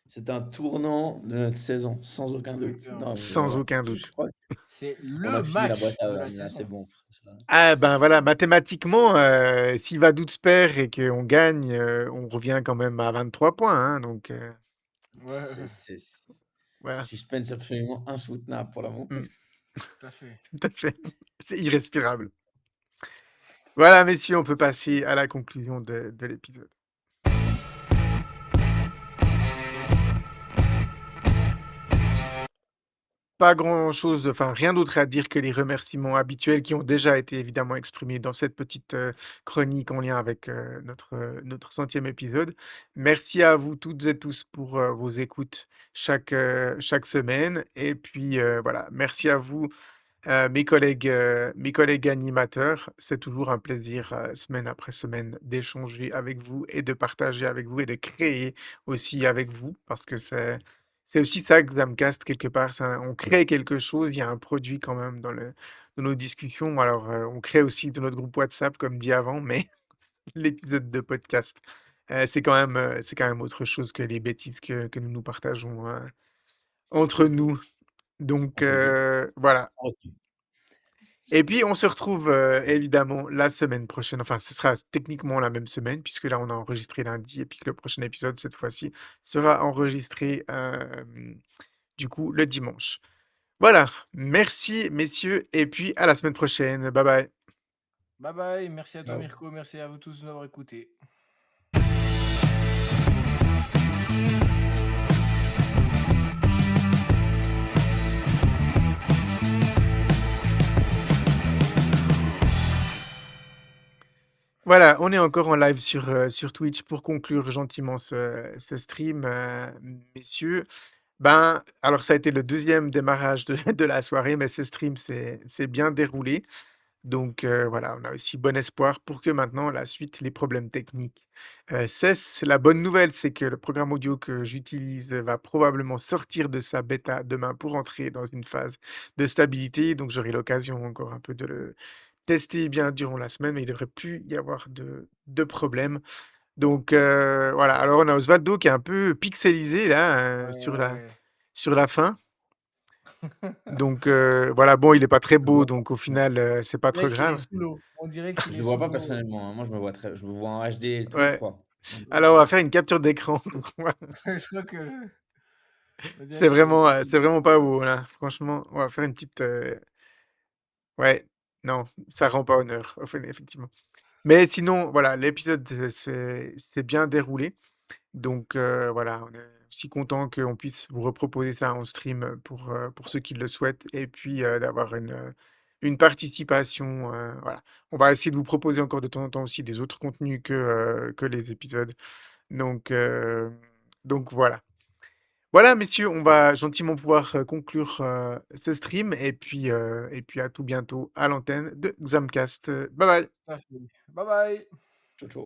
c'est un tournant de notre saison, sans aucun doute. exactement. Non, mais sans voilà, aucun je doute. crois C'est qu'on le a fini la boîte match à de la là, c'est saison. bon. Ah ben, voilà, mathématiquement, si Vaduz perd et qu'on gagne, on revient quand même à 23 points, hein, donc, Ouais, C'est voilà. suspense absolument insoutenable pour la Mmh, montée. tout à fait. tout à fait. C'est irrespirable. Voilà, messieurs, on peut passer à la conclusion de l'épisode. Pas grand-chose, enfin rien d'autre à dire que les remerciements habituels qui ont déjà été évidemment exprimés dans cette petite, chronique en lien avec, notre 100e épisode. Merci à vous toutes et tous pour, vos écoutes chaque semaine et puis, voilà, merci à vous, mes collègues animateurs. C'est toujours un plaisir, semaine après semaine d'échanger avec vous et de partager avec vous et de créer aussi avec vous parce que c'est aussi ça Xamcast quelque part, ça on crée quelque chose, il y a un produit quand même dans nos discussions. Alors, on crée aussi dans notre groupe WhatsApp comme dit avant, mais l'épisode de podcast, c'est quand même autre chose que les bêtises que nous nous partageons, entre nous. Donc, On peut le dire. voilà. Retenu. Et puis on se retrouve, évidemment la semaine prochaine, enfin ce sera techniquement la même semaine puisque là on a enregistré lundi et puis que le prochain épisode cette fois-ci sera enregistré, du coup le dimanche. Voilà, merci messieurs et puis à la semaine prochaine. Bye bye. Bye bye, merci à toi Ciao. Mirko, merci à vous tous de m'avoir écouté. Voilà, on est encore en live sur Twitch pour conclure gentiment ce stream, messieurs. Ben, alors ça a été le deuxième démarrage de de la soirée, mais ce stream s'est bien déroulé. Donc, voilà, on a aussi bon espoir pour que maintenant la suite, les problèmes techniques, cessent. La bonne nouvelle, c'est que le programme audio que j'utilise va probablement sortir de sa bêta demain pour entrer dans une phase de stabilité. Donc j'aurai l'occasion encore un peu de le tester bien durant la semaine, mais il ne devrait plus y avoir de problème. Donc, voilà. Alors on a Osvaldo qui est un peu pixelisé là, Ouais. sur la fin. Donc, voilà, bon, il est pas très Je le beau, vois pas. donc au final, c'est pas On trop dirait qu'il est grave. sous l'eau. On dirait qu'il Je est le vois sous pas l'eau. personnellement, hein. Moi, je me vois en HD tous les Ouais. 3. Alors on va faire une capture d'écran pour voir. Je crois que on dirait C'est qu'il est vraiment, sous c'est l'eau. vraiment pas beau là. Franchement, on va faire une petite, ouais, non, ça rend pas honneur, effectivement. Mais sinon, voilà, l'épisode, s'est bien déroulé. Donc, voilà, on est aussi content qu'on puisse vous reproposer ça en stream, pour ceux qui le souhaitent et puis, d'avoir une participation, voilà. On va essayer de vous proposer encore de temps en temps aussi des autres contenus que les épisodes. Donc, voilà. Voilà, messieurs, on va gentiment pouvoir, conclure, ce stream et puis à tout bientôt à l'antenne de Xamcast. Bye bye. Tout à fait. Bye bye. Ciao, ciao.